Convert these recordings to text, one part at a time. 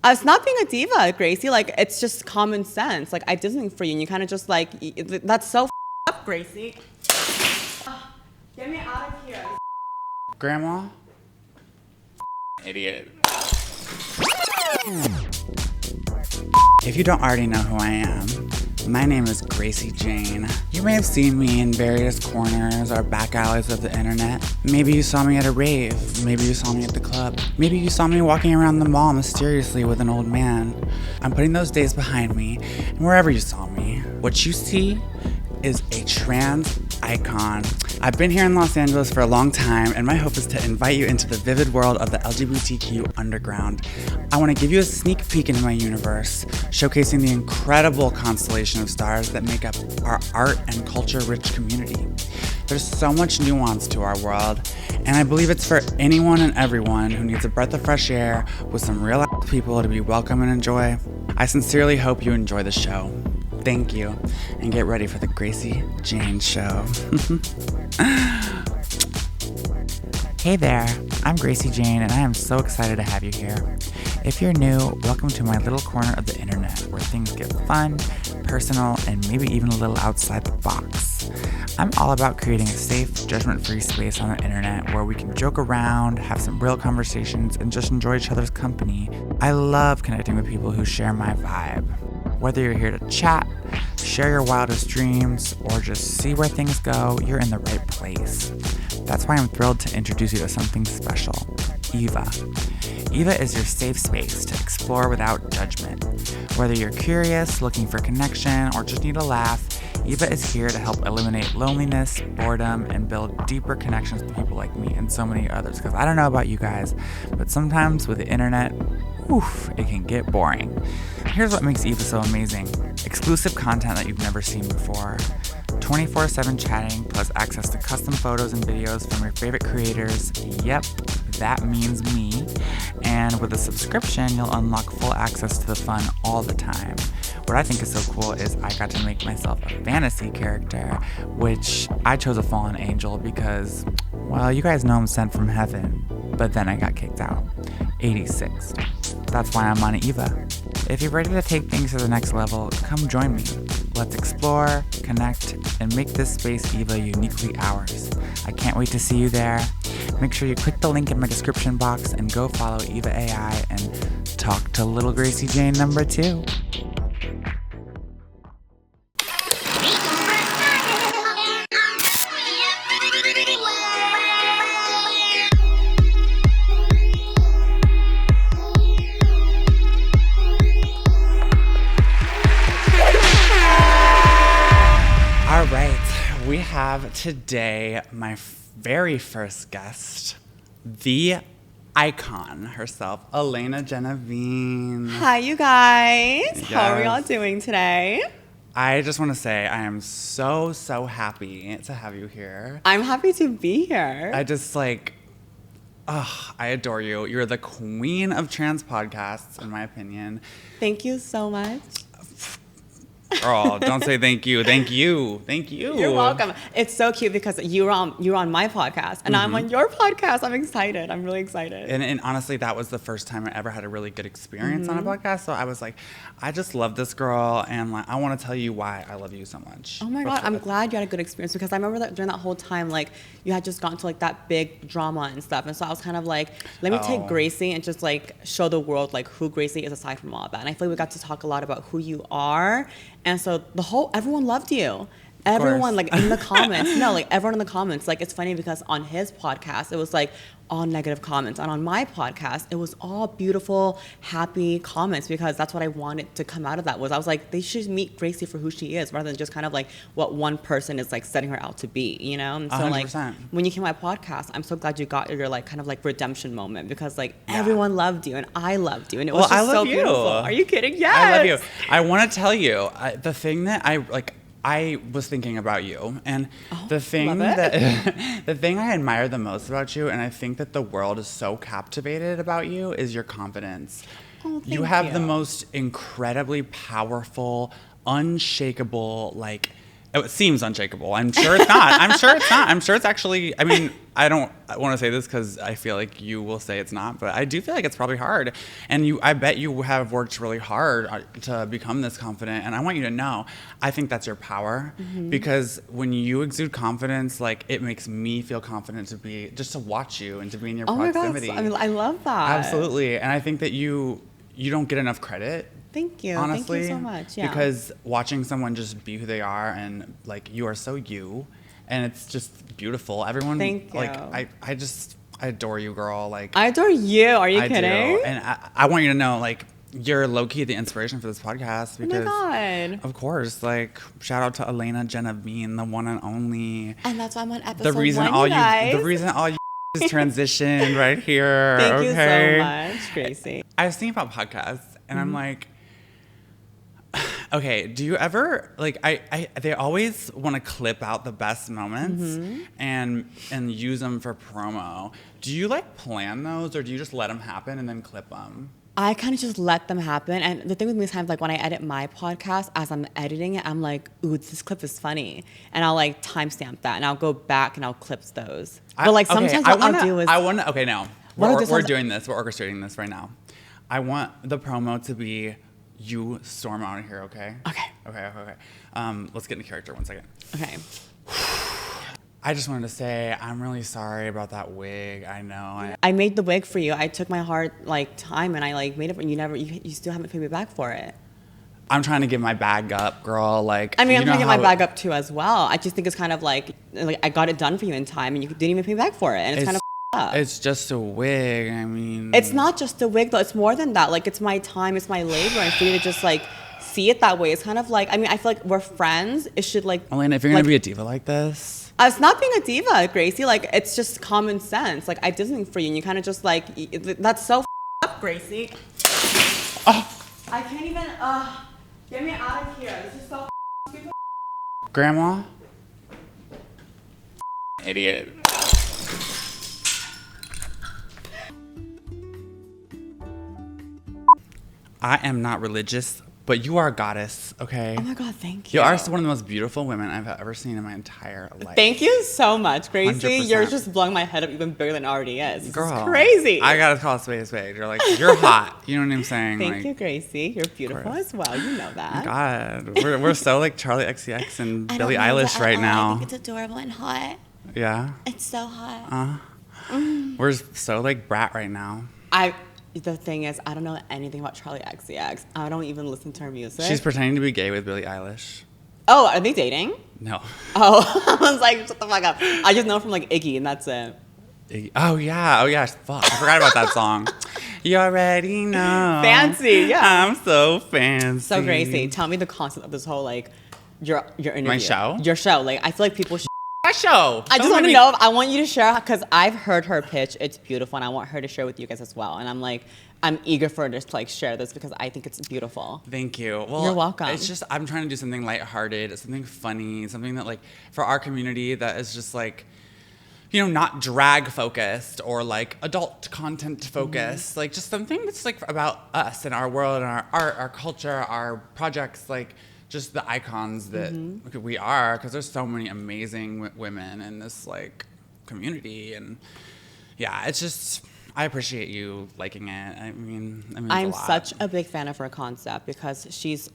It's not being a diva, Gracie. Like, it's just common sense. Like, I did something for you, and you kind of just like, that's so up, Gracie. Get me out of here. Grandma? Idiot. If you don't already know who I am, my name is Gracie Jane. You may have seen me in various corners or back alleys of the internet. Maybe you saw me at a rave. Maybe you saw me at the club. Maybe you saw me walking around the mall mysteriously with an old man. I'm putting those days behind me, and wherever you saw me, what you see is a trans icon. I've been here in Los Angeles for a long time, and my hope is to invite you into the vivid world of the LGBTQ underground. I want to give you a sneak peek into my universe, showcasing the incredible constellation of stars that make up our art and culture-rich community. There's so much nuance to our world, and I believe it's for anyone and everyone who needs a breath of fresh air with some real people to be welcome and enjoy. I sincerely hope you enjoy the show. Thank you, and get ready for the Gracie Jane Show. Hey there, I'm Gracie Jane, and I am so excited to have you here. If you're new, welcome to my little corner of the internet where things get fun, personal, and maybe even a little outside the box. I'm all about creating a safe, judgment-free space on the internet where we can joke around, have some real conversations, and just enjoy each other's company. I love connecting with people who share my vibe. Whether you're here to chat, share your wildest dreams, or just see where things go, you're in the right place. That's why I'm thrilled to introduce you to something special, Eva. Eva is your safe space to explore without judgment. Whether you're curious, looking for connection, or just need a laugh, Eva is here to help eliminate loneliness, boredom, and build deeper connections with people like me and so many others. Because I don't know about you guys, but sometimes with the internet, it can get boring. Here's what makes Eva so amazing. Exclusive content that you've never seen before. 24/7 chatting, plus access to custom photos and videos from your favorite creators. Yep, that means me. And with a subscription, you'll unlock full access to the fun all the time. What I think is so cool is I got to make myself a fantasy character, which I chose a fallen angel because, well, you guys know I'm sent from heaven, but then I got kicked out. 86. That's why I'm on Eva. If you're ready to take things to the next level, come join me. Let's explore, connect, and make this space Eva uniquely ours. I can't wait to see you there. Make sure you click the link in my description box and go follow Eva AI and talk to little Gracie Jane number 2. We have today my very first guest, the icon herself, Elena Genevinne. Hi, you guys. Yes. How are we all doing today? I just want to say I am so happy to have you here. I'm happy to be here. I adore you. You're the queen of trans podcasts, in my opinion. Thank you so much. Girl, don't say thank you. Thank you. You're welcome. It's so cute because you're on my podcast and I'm on your podcast. I'm excited. I'm really excited. And honestly, that was the first time I ever had a really good experience on a podcast. So I was like, I just love this girl, and like I want to tell you why I love you so much. Oh my God, I'm glad you had a good experience because I remember that during that whole time, like you had just gotten to like that big drama and stuff, and so I was kind of like, let me take Gracie and just like show the world like who Gracie is aside from all of that. And I feel like we got to talk a lot about who you are. And so everyone loved you. Everyone, like in the comments, everyone in the comments, like it's funny because on his podcast, it was like all negative comments. And on my podcast, it was all beautiful, happy comments because that's what I wanted to come out of that was I was like, they should meet Gracie for who she is rather than just kind of like what one person is like setting her out to be, you know? And so 100%. like when you came to my podcast, I'm so glad you got your like kind of like redemption moment because like everyone loved you and I loved you and it was just so beautiful. Are you kidding? Yes. I love you. I want to tell you the thing that I was thinking about you, and the thing the thing I admire the most about you, and I think that the world is so captivated about you, is your confidence. Oh, thank you have the most incredibly powerful, unshakable, like It seems unshakable. I'm sure it's not. I'm sure it's not. I'm sure it's actually, I mean, I don't want to say this because I feel like you will say it's not, but I do feel like it's probably hard. And I bet you have worked really hard to become this confident. And I want you to know, I think that's your power, because when you exude confidence, like, it makes me feel confident to watch you and to be in your proximity. Oh my God, I love that. Absolutely. And I think that you don't get enough credit. Thank you. Honestly, thank you so much. Yeah. Because watching someone just be who they are, and like, you are so you, and it's just beautiful. Everyone, thank you. Like, I adore you, girl. Like, I adore you. Are you kidding? Do. And I want you to know, like, you're low key the inspiration for this podcast. Because, oh my God. Of course, like, shout out to Elena Genevinne, the one and only. And that's why I'm on episode the reason 1, all you guys. The reason all you is transitioned right here. Thank you so much, Gracie. I was thinking about podcasts, and I'm like, okay, do you ever, like, they always want to clip out the best moments and use them for promo. Do you, like, plan those, or do you just let them happen and then clip them? I kind of just let them happen. And the thing with me is, like, when I edit my podcast, as I'm editing it, I'm like, ooh, this clip is funny. And I'll, like, timestamp that, and I'll go back and I'll clip those. But, like, sometimes what I'll do is... okay, now, we're doing this. We're orchestrating this right now. I want the promo to be... You storm out of here, okay? Okay. Let's get into character 1 second. Okay. I just wanted to say I'm really sorry about that wig. I know. I made the wig for you. I took my hard, like, time, and I, like, made it, and you still haven't paid me back for it. I'm trying to give my bag up, girl. Like, I mean, I'm trying to get my bag up too as well. I just think it's kind of like I got it done for you in time, and you didn't even pay me back for it, and it's kind of up. It's just a wig. I mean, it's not just a wig though. It's more than that. Like, it's my time, it's my labor, and for you to just, like, see it that way, it's kind of like, I mean, I feel like we're friends. It should, like, Elena, if you're gonna be a diva like this, it's not being a diva, Gracie. Like, it's just common sense. Like, I did something for you, and you kind of just, like, that's so up, Gracie. Oh, I can't even. Get me out of here. This is so stupid. Grandma, idiot. I am not religious, but you are a goddess, okay? Oh my God, thank you. You are one of the most beautiful women I've ever seen in my entire life. Thank you so much, Gracie. 100%. You're just blowing my head up even bigger than it already is. This Girl, is crazy. I gotta call a spade a spade. You're like, you're hot. You know what I'm saying? Thank like, you, Gracie. You're beautiful as well. You know that. God, we're so like Charlie XCX and Billie Eilish right now. I think it's adorable and hot. Yeah. It's so hot. We're so like brat right now. The thing is, I don't know anything about Charlie XCX. I don't even listen to her music. She's pretending to be gay with Billie Eilish. Oh, are they dating? No. Oh, I was like, shut the fuck up. I just know from, like, Iggy, and that's it. Oh yeah. Fuck, I forgot about that song. You already know. Fancy, yeah. I'm so fancy. So, Gracie, tell me the concept of this whole, like, your interview. My show? Your show. Like, I feel like people should. My show. I just want to know. I want you to share, because I've heard her pitch. It's beautiful, and I want her to share with you guys as well. And I'm eager for her to, like, share this because I think it's beautiful. Thank you. Well, you're welcome. It's just, I'm trying to do something lighthearted, something funny, something that, like, for our community that is just, like, you know, not drag focused or, like, adult content focused. Like, just something that's, like, about us and our world and our art, our culture, our projects, like, just the icons that we are, because there's so many amazing women in this, like, community. And yeah, it's just, I appreciate you liking it. I mean I'm such a big fan of her concept because she's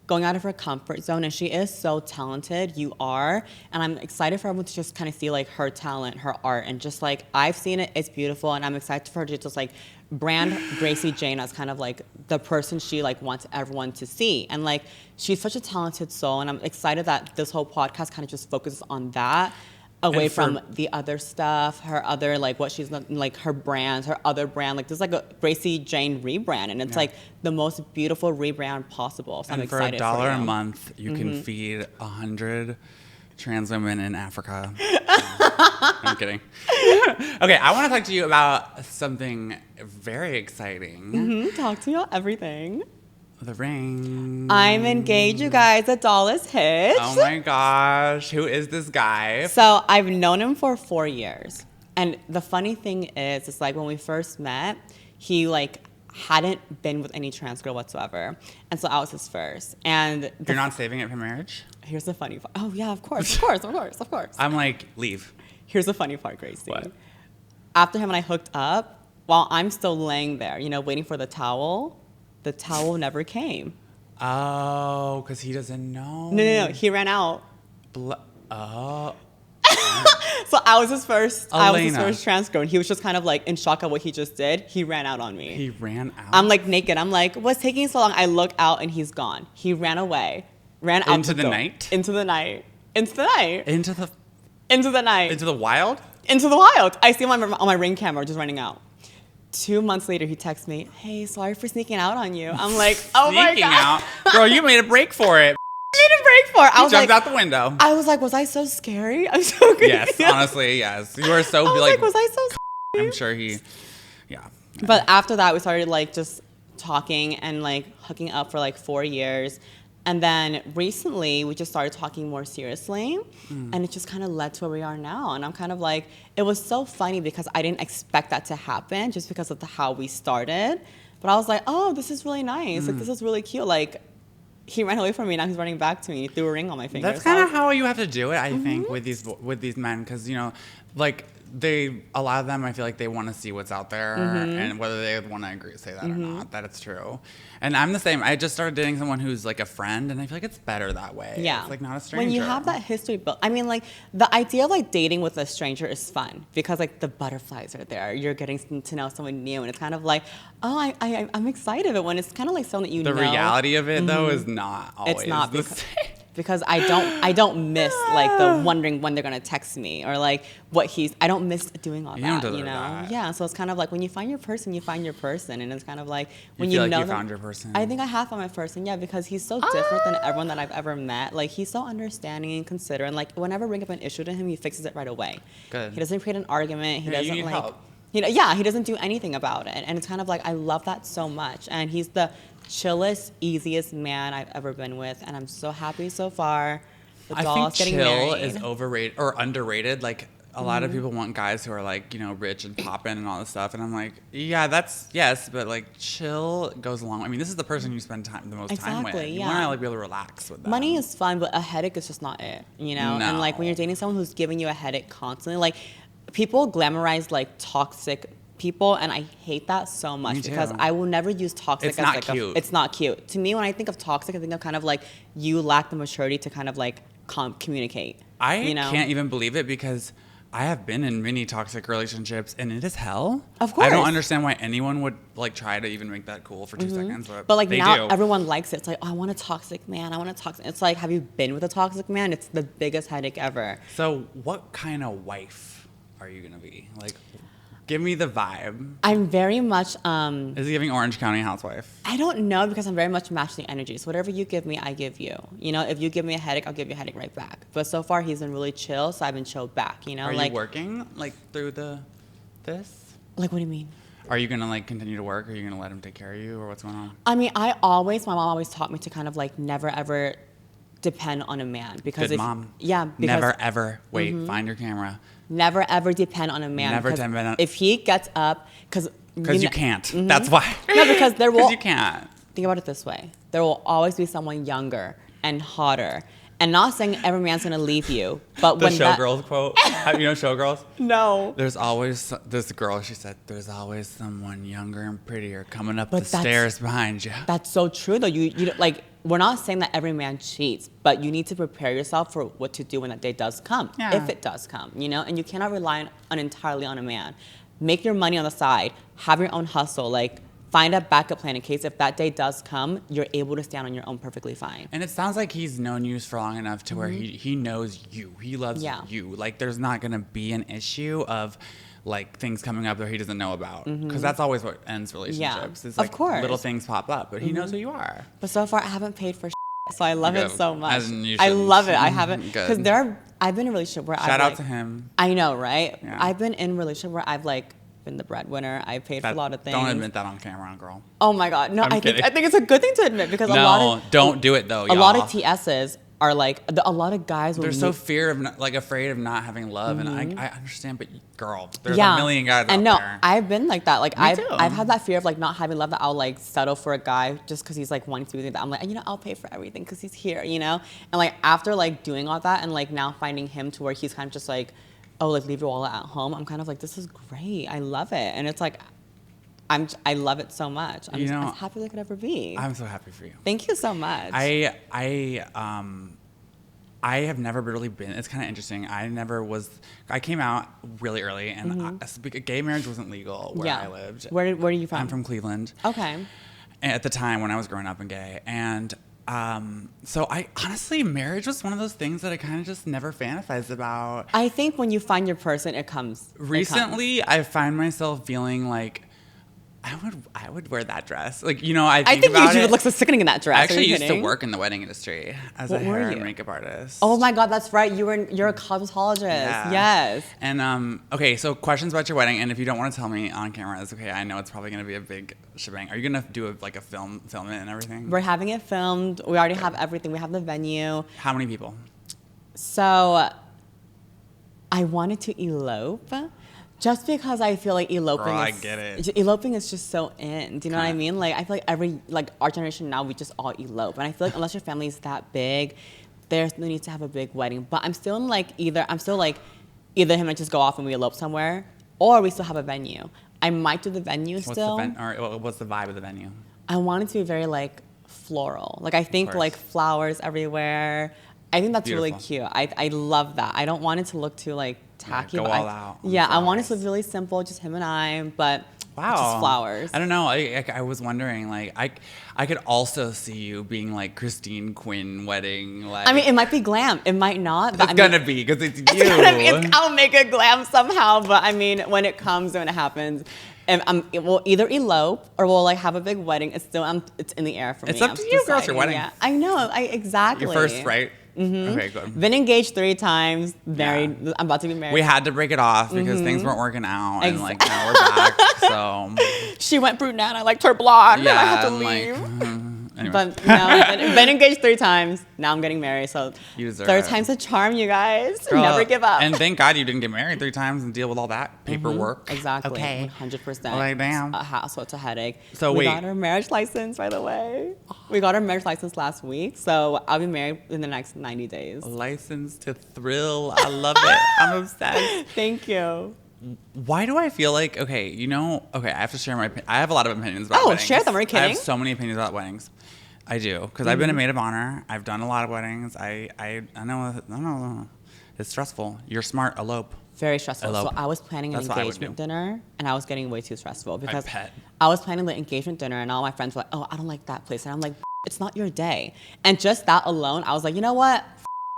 going out of her comfort zone, and she is so talented. You are, and I'm excited for everyone to just kind of see, like, her talent, her art, and just, like, I've seen it, it's beautiful, and I'm excited for her to just, like, brand Gracie Jane as kind of, like, the person she, like, wants everyone to see. And, like, she's such a talented soul, and I'm excited that this whole podcast kind of just focuses on that, away from the other stuff, her other, like, what she's, like, her brands, her other brand. Like, there's, like, a Gracie Jane rebrand, and it's, like, the most beautiful rebrand possible. So I'm excited for $1 you. a month, you can feed 100 trans women in Africa. I'm kidding. Okay, I want to talk to you about something very exciting. Talk to me about everything. The ring. I'm engaged, you guys. The doll is hitched. Oh my gosh. Who is this guy? So I've known him for 4 years. And the funny thing is, it's like when we first met, he, like, hadn't been with any trans girl whatsoever. And so I was his first. And you're not saving it for marriage? Here's the funny part. Oh, yeah, of course. I'm like, leave. Here's the funny part, Gracie. What? After him and I hooked up, while I'm still laying there, waiting for the towel never came. Oh, because he doesn't know. No. He ran out. Oh. So I was his first Elena. trans girl, and he was just kind of like in shock at what he just did. He ran out on me. He ran out? I'm like naked. I'm like, what's taking so long? I look out and he's gone. He ran away. Ran out Into the night? Into the night. Into the night. Into the night. Into the wild? Into the wild. I see him on my Ring camera just running out. 2 months later, he texts me, hey, sorry for sneaking out on you. I'm like, oh my God. Sneaking out? Girl, you made a break for it. I Jumped out the window. I was like, was I so scary? I'm so good. Yes, honestly, yes. You were so I was like, was I so scary? I'm sure yeah. But after that, we started like just talking and like hooking up for like 4 years. And then recently, we just started talking more seriously. And it just kind of led to where we are now. And I'm kind of like, it was so funny because I didn't expect that to happen just because of how we started. But I was like, oh, this is really nice. Like, this is really cute. Like, he ran away from me. Now he's running back to me. He threw a ring on my finger. That's kind of how you have to do it, I think, with these men, because like a lot of them, I feel like they want to see what's out there, and whether they want to say that or not, that it's true. And I'm the same. I just started dating someone who's like a friend, and I feel like it's better that way. Yeah, it's like not a stranger. When you have that history built, I mean, like the idea of like dating with a stranger is fun because like the butterflies are there. You're getting to know someone new, and it's kind of like, oh, I'm excited. But when it's kind of like someone that you know, the reality of it though is not always it's not the same. Because I don't miss like the wondering when they're gonna text me or like I don't miss doing all that, that. Yeah, so it's kind of like when you find your person, you find your person, and it's kind of like when you feel know like you them, found your person. I think I have found my person, yeah, because he's so different than everyone that I've ever met. Like he's so understanding and considerate. Like whenever I bring up an issue to him, he fixes it right away. Good. He doesn't create an argument. He doesn't you need like. Help. He doesn't do anything about it, and it's kind of like I love that so much. And he's the chillest, easiest man I've ever been with, and I'm so happy so far. The I think chill married. is overrated or underrated. Like a lot of people want guys who are like, rich and poppin' and all this stuff. And I'm like, yeah, yes, but like chill goes along. I mean, this is the person you spend the most time with. You want to like be able to relax with them. Money is fun, but a headache is just not it, No. And like when you're dating someone who's giving you a headache constantly, like people glamorize like toxic people, and I hate that so much because I will never use toxic it's as not like cute. It's not cute. To me, when I think of toxic, I think of kind of like you lack the maturity to kind of like communicate. I can't even believe it because I have been in many toxic relationships and it is hell. Of course. I don't understand why anyone would like try to even make that cool for 2 seconds. But like they now do. everyone likes it. It's like, oh, I want a toxic man. It's like, have you been with a toxic man? It's the biggest headache ever. So what kind of wife are you going to be? Like, give me the vibe. I'm very much... Is he giving Orange County housewife? I don't know because I'm very much matching energy. So whatever you give me, I give you. If you give me a headache, I'll give you a headache right back. But so far, he's been really chill, so I've been chilled back, Are you working, like, through this? Like, what do you mean? Are you going to, like, continue to work? Or are you going to let him take care of you? Or what's going on? I mean, my mom always taught me to kind of, like, never, ever depend on a man. Because Good mom. Yeah. Because, never, ever. Wait, find your camera. Never, ever depend on a man. Never depend on... If he gets up... Because you can't. That's why. No, because there will... Because you can't. Think about it this way. There will always be someone younger and hotter. And not saying every man's going to leave you, but the Showgirls quote. You know Showgirls? No. There's always... This girl, she said, there's always someone younger and prettier coming up the stairs behind you. That's so true, though. You like... We're not saying that every man cheats, but you need to prepare yourself for what to do when that day does come, if it does come, And you cannot rely entirely on a man. Make your money on the side. Have your own hustle. Like, find a backup plan in case if that day does come, you're able to stand on your own perfectly fine. And it sounds like he's known you for long enough to where he knows you. He loves you. Like, there's not going to be an issue of... like things coming up that he doesn't know about, because that's always what ends relationships. Yeah, it's like of course. Little things pop up, but he knows who you are. But so far, I haven't paid for so I love it so much. As in you I shouldn't. love it. I haven't because Good. I've been in a relationship where Shout out to him. I know, right? Yeah. I've been in a relationship where I've like been the breadwinner. I paid for a lot of things. Don't admit that on camera, girl. Oh my God, no! I think it's a good thing to admit because don't do it though. A lot of TSs are like a lot of guys. They're so afraid of not having love, and I understand. But girl, there's yeah. a million guys and out there. I've been like that. Like I've too. had that fear of like not having love, that I'll like settle for a guy just because he's like wanting to be with me. That I'm like, you know, I'll pay for everything because he's here, you know. And like after like doing all that and like now finding him to where he's kind of just like, oh, like leave your wallet at home. I'm kind of like, this is great. I love it, and it's like. I love it so much. I'm as happy as I could ever be. I'm so happy for you. Thank you so much. I have never really been. It's kind of interesting. I came out really early, and gay marriage wasn't legal where I lived. Where are you from? I'm from Cleveland. Okay. At the time when I was growing up and gay, and so I honestly, marriage was one of those things that I kind of just never fantasized about. I think when you find your person, it comes. Recently, I find myself feeling like. I would wear that dress. Like, you know, I think you would look so sickening in that dress. I actually used to work in the wedding industry as a hair and makeup artist. Oh my God, that's right. You're a cosmetologist. Yeah. Yes. And okay, so questions about your wedding, and if you don't want to tell me on camera, it's okay. I know it's probably going to be a big shebang. Are you going to do a film it and everything? We're having it filmed. We already have everything. We have the venue. How many people? So I wanted to elope. Just because I feel like eloping is just so in. Do you know what I mean? Like I feel like our generation now, we just all elope. And I feel like unless your family is that big, there's no need to have a big wedding. But I'm still like either him and I just go off and we elope somewhere, or we still have a venue. I might do the venue still. What's the vibe of the venue? I want it to be very like floral. Like I think like flowers everywhere. I think that's really cute. I love that. I don't want it to look too like tacky. Go all out. Yeah, I want it to be really simple, just him and I, but just flowers. I don't know. I was wondering, like, I could also see you being like Christine Quinn wedding. Like, I mean, it might be glam. It might not. But it's gonna be because it's you. I'll make it glam somehow. But I mean, when it happens. And it will either elope or we'll like have a big wedding. It's in the air for me. It's up to you, girl. It's your wedding. Yeah, I know. Exactly. Your first, right? Mm-hmm. Okay, good. Been engaged 3 times. Married. Yeah. I'm about to be married. We had to break it off because things weren't working out, and like now we're back. So she went brunette. I liked her blonde. Yeah, and I had to leave. Anyway. But now been engaged 3 times. Now I'm getting married. So third time's a charm, you guys. Girl, never give up. And thank God you didn't get married 3 times and deal with all that paperwork. Exactly. Okay. 100%. Like, damn. It's a hassle. It's a headache. So we got our marriage license, by the way. We got our marriage license last week. So I'll be married in the next 90 days. License to thrill. I love it. I'm obsessed. Thank you. Why do I feel like, I have to share I have a lot of opinions about weddings. Oh, share them. Are you kidding? I have so many opinions about weddings. I do, because I've been a maid of honor. I've done a lot of weddings. I know. It's stressful. You're smart. Elope. Very stressful. Elope. So I was planning an engagement dinner, and I was getting way too stressful because I bet. I was planning the engagement dinner, and all my friends were like, "Oh, I don't like that place," and I'm like, "It's not your day." And just that alone, I was like, you know what?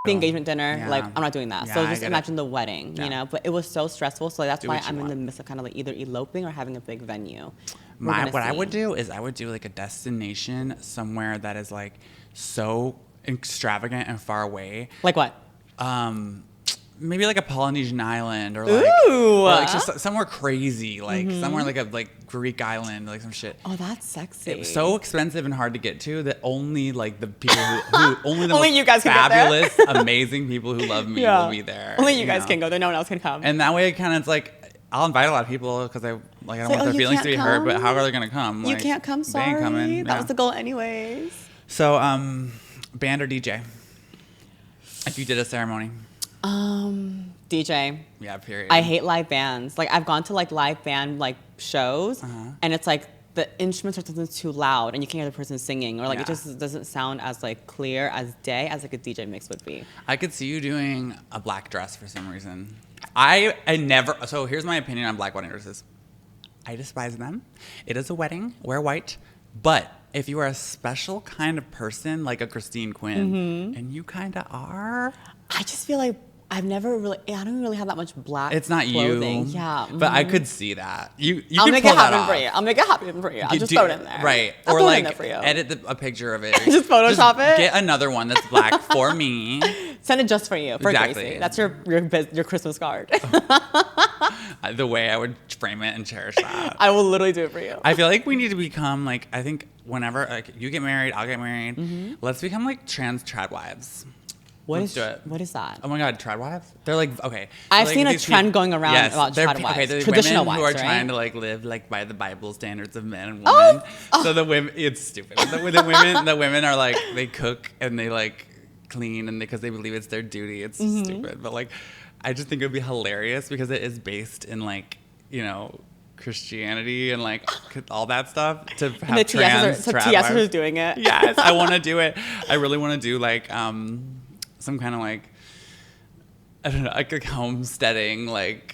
The engagement dinner, like I'm not doing that. Yeah, so just imagine the wedding, you know. But it was so stressful, so that's why I'm in the midst of kind of like either eloping or having a big venue. I would do is I would do like a destination somewhere that is like so extravagant and far away. Like what? Maybe like a Polynesian island or like just somewhere crazy, like somewhere like a Greek island, like some shit. Oh, that's sexy. It's so expensive and hard to get to that only like the people who only the only most you guys fabulous, amazing people who love me will be there. Only you guys can go there. No one else can come. And that way, it kind of it's like I'll invite a lot of people because I don't want their feelings to be hurt. But how are they gonna come? You can't come. Sorry, they ain't coming. That was the goal, anyways. So, band or DJ? If you did a ceremony. DJ. Yeah, period. I hate live bands. Like I've gone to like live band like shows, and it's like the instruments are something too loud, and you can't hear the person singing, or like it just doesn't sound as like clear as day as like a DJ mix would be. I could see you doing a black dress for some reason. I never. So here's my opinion on black wedding dresses. I despise them. It is a wedding. Wear white. But if you are a special kind of person, like a Christine Quinn, and you kind of are, I just feel like I don't really have that much black. It's not clothing. you. Yeah. But I could see that. I'll make it happen for you. I'll make it happen for you. I'll just throw it in there. Right. Or like edit a picture of it. Just Photoshop it. Get another one that's black for me. Send it just for you. For Gracie. That's your Christmas card. The way I would frame it and cherish that. I will literally do it for you. I feel like we need to become like, I think whenever like you get married, I'll get married. Let's become like trad wives. Let's do it. What is that? Oh my God, trad wives? They're like, okay. I've like, seen a trend going around yes, about trad wives. Okay, they're Traditional women wives, who are right? trying to like live like by the Bible standards of men and women. So the women, it's stupid. The women are like, they cook and they like clean and because they believe it's their duty. It's stupid. But like, I just think it would be hilarious because it is based in like, you know, Christianity and like all that stuff to have the trans TS wives. who's doing it. Yes, I want to do it. I really want to do like some kind of like, I don't know, like homesteading. Like,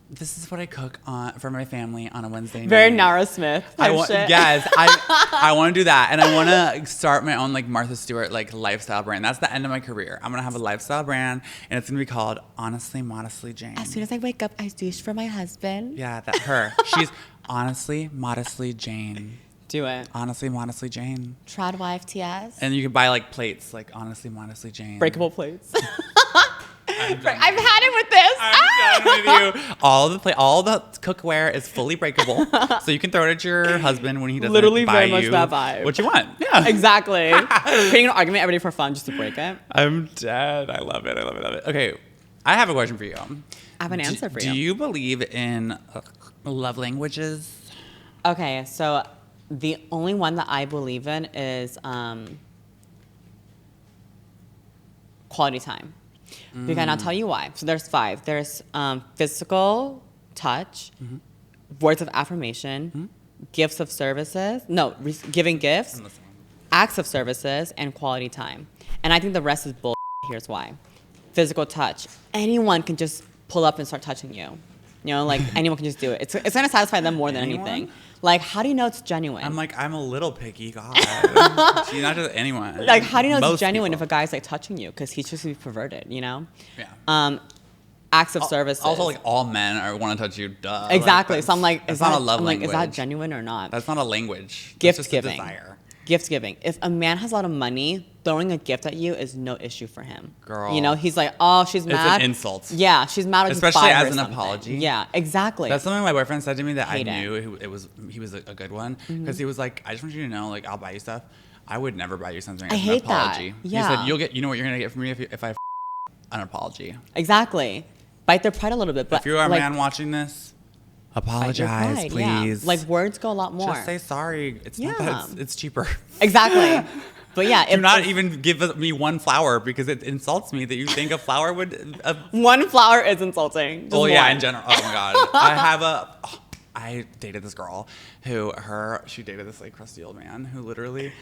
this is what I cook for my family on a Wednesday night. Very Nara Smith type shit. Yes, I want to do that, and I want to start my own like Martha Stewart like lifestyle brand. That's the end of my career. I'm gonna have a lifestyle brand, and it's gonna be called Honestly Modestly Jane. As soon as I wake up, I douche for my husband. Yeah, that her. She's Honestly Modestly Jane. Do it. Honestly Modestly Jane. Trad wife TS. And you can buy like plates like Honestly Modestly Jane. Breakable plates. I've had it with this. I'm done with you. All the cookware is fully breakable, so you can throw it at your husband when he doesn't Literally buy very much you that vibe. what you want. Yeah, Exactly. Creating an argument every day for fun just to break it. I'm dead. I love it. Okay, I have a question for you. I have an answer for you. Do you believe in love languages? Okay, so the only one that I believe in is quality time. Because I'll tell you why. So there's 5. There's physical touch, words of affirmation, gifts of services. No, giving gifts, acts of services, and quality time. And I think the rest is bull. Here's why. Physical touch. Anyone can just pull up and start touching you. You know, like anyone can just do it. It's going to satisfy them more than anything. Like, how do you know it's genuine? I'm a little picky. God. She's not just anyone. Like, how do you know it's genuine people. if a guy's like touching you? Because he's just to be perverted, you know? Yeah. Acts of services. Also, like all men want to touch you. Duh. Exactly. Like, So I'm like, is not that a love language. Is that genuine or not? That's not a language. Gift That's just giving. A desire. Gift giving. If a man has a lot of money, throwing a gift at you is no issue for him. Girl. You know, he's like, oh, she's mad. It's an insult. Yeah, she's mad. Especially as an something. apology. Yeah, exactly. That's something my boyfriend said to me that Hate I knew he was a good one because he was like, I just want you to know, like, I'll buy you stuff. I would never buy you something as an apology. That. Yeah. He said, you know what you're gonna get from me if I an apology. Exactly. Bite their pride a little bit. But if you're a man watching this, apologize, pride, please. Yeah. Like words go a lot more. Just say sorry. It's not that it's cheaper. Exactly. But yeah, do not even give me one flower because it insults me that you think a flower would. One flower is insulting. Well, yeah, in general. Oh my God, I dated this girl she dated this like crusty old man who literally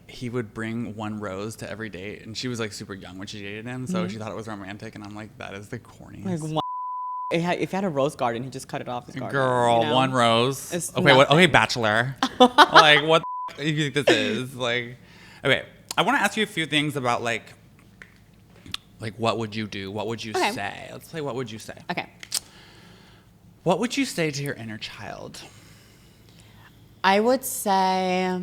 he would bring one rose to every date, and she was like super young when she dated him, so she thought it was romantic, and I'm like, that is the corniest. Like if he had a rose garden, he just cut it off his garden. Girl, you know? one rose. It's okay, nothing. okay, bachelor. Like what do you think this is? Like, okay, I want to ask you a few things about like what would you do? What would you say? Let's play what would you say? Okay. What would you say to your inner child? I would say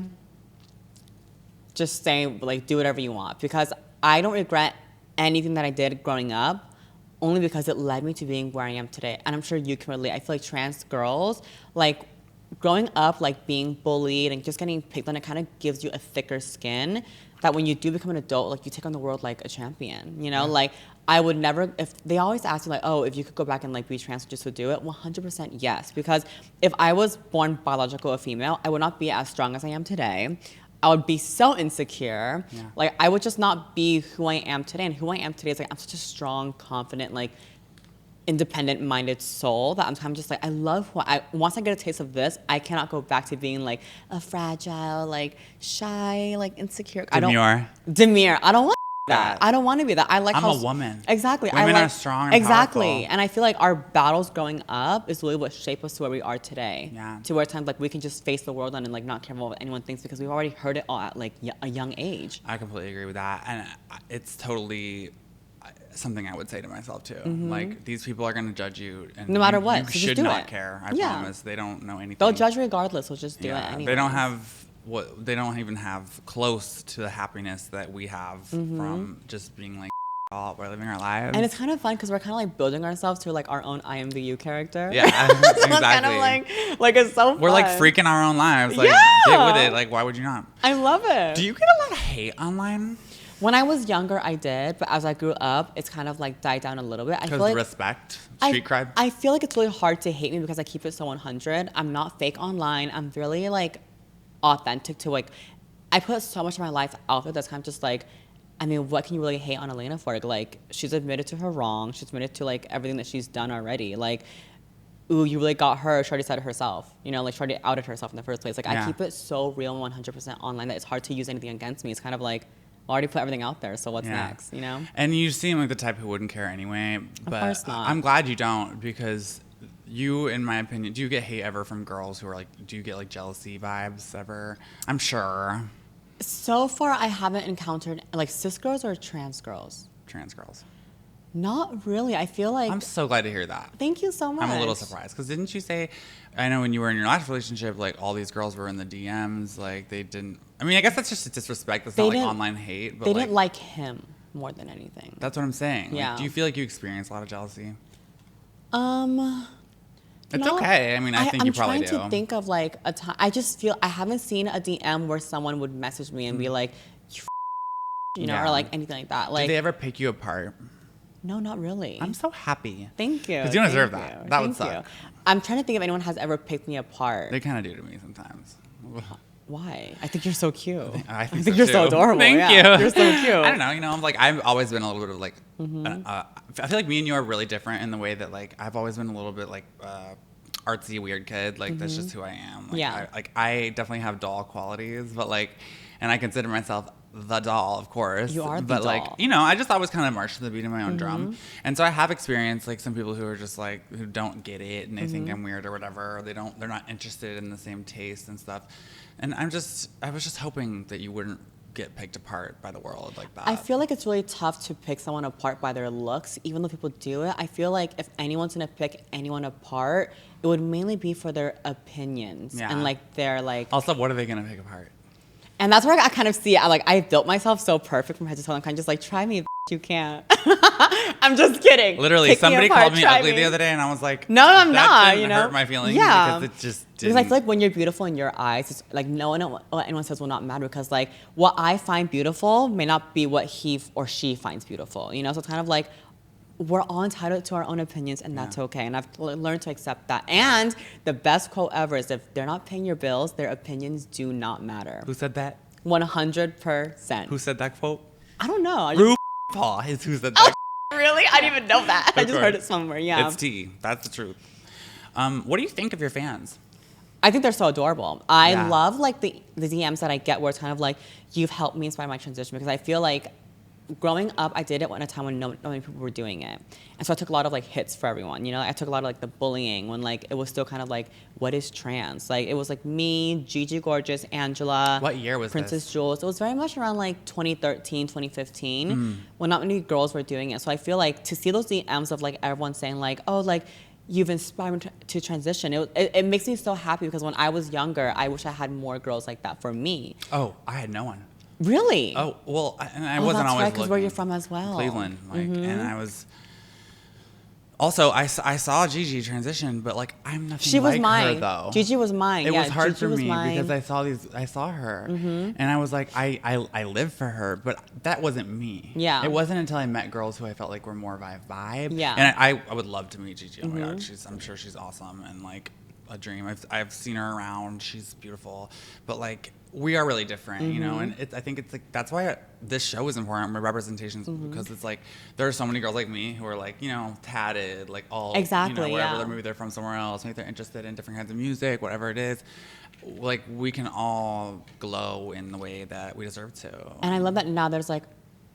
just say, like, do whatever you want. Because I don't regret anything that I did growing up, only because it led me to being where I am today. And I'm sure you can relate. I feel like trans girls, like, growing up, like, being bullied and just getting picked on, it kind of gives you a thicker skin that when you do become an adult, like, you take on the world like a champion, you know? Yeah. Like, I would never, if they always ask me, like, oh, if you could go back and, like, be trans just to do it, 100% yes. Because if I was born biological a female, I would not be as strong as I am today. I would be so insecure. Yeah. Like, I would just not be who I am today. And who I am today is, like, I'm such a strong, confident, like, independent-minded soul that I'm just like, I love once I get a taste of this, I cannot go back to being like a fragile, like shy, like insecure. Demure. I don't want that. I don't want to be that. I'm a woman. Exactly. Women are strong and exactly. powerful. And I feel like our battles growing up is really what shaped us to where we are today. Yeah. To where times like we can just face the world on and like not care about what anyone thinks because we've already heard it all at like a young age. I completely agree with that. And it's totally something I would say to myself too. Mm-hmm. Like, these people are going to judge you, and no matter what, you should not care. I promise. They don't know anything. They'll judge regardless. They'll just do it anyway. They don't even have close to the happiness that we have from just being like, we're living our lives. And it's kind of fun because we're kind of like building ourselves to like our own I am the you character. Yeah, exactly. We're kind of like it's so fun. We're like freaking our own lives. Like, get with it. Like, why would you not? I love it. Do you get a lot of hate online? When I was younger, I did, but as I grew up, it's kind of like died down a little bit. I feel like respect, street cred. I feel like it's really hard to hate me because I keep it so 100. I'm not fake online. I'm really like authentic to like. I put so much of my life out there that's kind of just like. I mean, what can you really hate on Elena for? Like, she's admitted to her wrong. She's admitted to like everything that she's done already. Like, ooh, you really got her. She already said it herself. You know, like she already outed herself in the first place. Like, I keep it so real and 100% online that it's hard to use anything against me. It's kind of like. I already put everything out there, so what's next, you know? And you seem like the type who wouldn't care anyway. But of course not. I'm glad you don't, because you, in my opinion, do you get hate ever from girls who are like, do you get like jealousy vibes ever? I'm sure. So far, I haven't encountered like cis girls or trans girls. Trans girls. Not really. I feel like... I'm so glad to hear that. Thank you so much. I'm a little surprised. Because didn't you say, I know when you were in your last relationship, like all these girls were in the DMs, like they didn't... I mean, I guess that's just a disrespect. That's not like online hate. But they didn't like him more than anything. That's what I'm saying. Yeah. Like, do you feel like you experience a lot of jealousy? It's no, okay. I mean, I think you probably do. I'm trying to think of like a time. I just feel I haven't seen a DM where someone would message me and be like, you know, or like anything like that. Like, did they ever pick you apart? No, not really. I'm so happy. Thank you. Because you don't deserve that. That would suck. I'm trying to think if anyone has ever picked me apart. They kind of do to me sometimes. Why? I think you're so cute. I think you're so adorable. Thank you. You're so cute. I don't know. You know, I'm like, I've always been a little bit of like, I feel like me and you are really different in the way that like, I've always been a little bit like, artsy, weird kid. Like, that's just who I am. Like, I definitely have doll qualities, but like, and I consider myself the doll, of course. You are the but doll. Like, you know, I just always kind of march to the beat of my own drum. And so I have experienced like some people who are just like, who don't get it and they think I'm weird or whatever, or they're not interested in the same taste and stuff. And I was just hoping that you wouldn't get picked apart by the world like that. I feel like it's really tough to pick someone apart by their looks, even though people do it. I feel like if anyone's gonna pick anyone apart, it would mainly be for their opinions and like their like. Also, what are they gonna pick apart? And that's where I kind of see it. I built myself so perfect from head to toe. I'm kind of just like, try me, you can't. I'm just kidding. Literally, somebody called me ugly the other day, and I was like, no, I'm that not. Didn't you know, hurt my feelings. Yeah, because it just didn't. Because I feel like when you're beautiful in your eyes, it's like no one, what anyone says will not matter. Because like what I find beautiful may not be what he or she finds beautiful. You know, so it's kind of like. We're all entitled to our own opinions, and that's okay. And I've learned to accept that. And the best quote ever is, if they're not paying your bills, their opinions do not matter. Who said that? 100%. Who said that quote? I don't know. RuPaul is who said that. Really? I didn't even know that. I just heard it somewhere, yeah. It's tea. That's the truth. What do you think of your fans? I think they're so adorable. I love like the DMs that I get where it's kind of like, you've helped me inspire my transition, because I feel like growing up, I did it at a time when not many people were doing it. And so I took a lot of like hits for everyone. You know, I took a lot of like the bullying when like it was still kind of like, what is trans? Like it was like me, Gigi Gorgeous, Angela. What year was Princess this? Jules. It was very much around like 2013, 2015 when not many girls were doing it. So I feel like to see those DMs of like everyone saying like, oh, like you've inspired me to transition. It makes me so happy, because when I was younger, I wish I had more girls like that for me. Oh, I had no one. Really? Oh, well, I wasn't that's always right, because where you're from as well. Cleveland, like, and I was... Also, I saw Gigi transition, but like I'm nothing she was like mine. her though. Gigi was mine. It was hard Gigi for was me mine. because I saw her, and I was like, I live for her, but that wasn't me. Yeah. It wasn't until I met girls who I felt like were more my vibe. Yeah. And I would love to meet Gigi. Oh my god, I'm sure she's awesome and like a dream. I've seen her around. She's beautiful, but like. We are really different, you know, and I think it's like that's why this show is important. My representations, because it's like there are so many girls like me who are like, you know, tatted, like all exactly, you know, wherever maybe they're from somewhere else, maybe they're interested in different kinds of music, whatever it is. Like we can all glow in the way that we deserve to. And I love that now there's like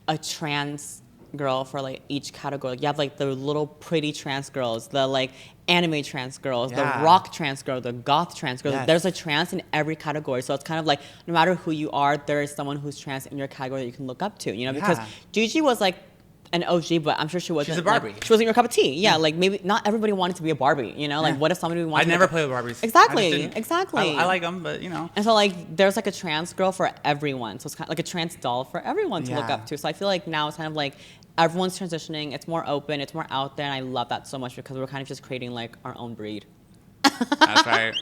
a trans girl for like each category. You have like the little pretty trans girls, the like anime trans girls, the rock trans girl, the goth trans girl. Yes. There's a trans in every category. So it's kind of like no matter who you are, there is someone who's trans in your category that you can look up to, you know, because Gigi was like an OG, but I'm sure she wasn't. She's a Barbie. Like, she wasn't your cup of tea. Yeah, like maybe not everybody wanted to be a Barbie, you know? Like what if somebody wanted I never play with Barbies. Exactly. I like them, but you know. And so like there's like a trans girl for everyone. So it's kind of like a trans doll for everyone to look up to. So I feel like now it's kind of like everyone's transitioning. It's more open. It's more out there. And I love that so much because we're kind of just creating like our own breed. That's right.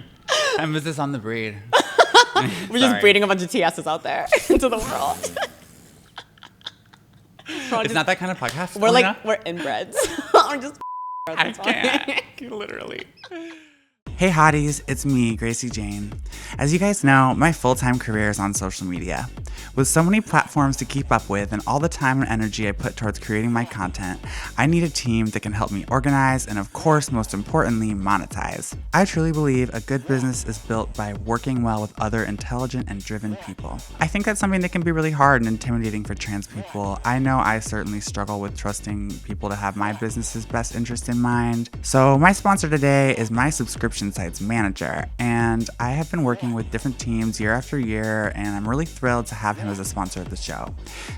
Emphasis on the breed. We're just breeding a bunch of TSs out there into the world. It's not that kind of podcast. We're Elena. we're inbreds. We're just. I can't. Literally. Hey hotties, it's me, Gracie Jane. As you guys know, my full-time career is on social media. With so many platforms to keep up with and all the time and energy I put towards creating my content, I need a team that can help me organize and, of course, most importantly, monetize. I truly believe a good business is built by working well with other intelligent and driven people. I think that's something that can be really hard and intimidating for trans people. I know I certainly struggle with trusting people to have my business's best interest in mind. So my sponsor today is my subscription site's manager, and I have been working with different teams year after year, and I'm really thrilled to have him as a sponsor of the show.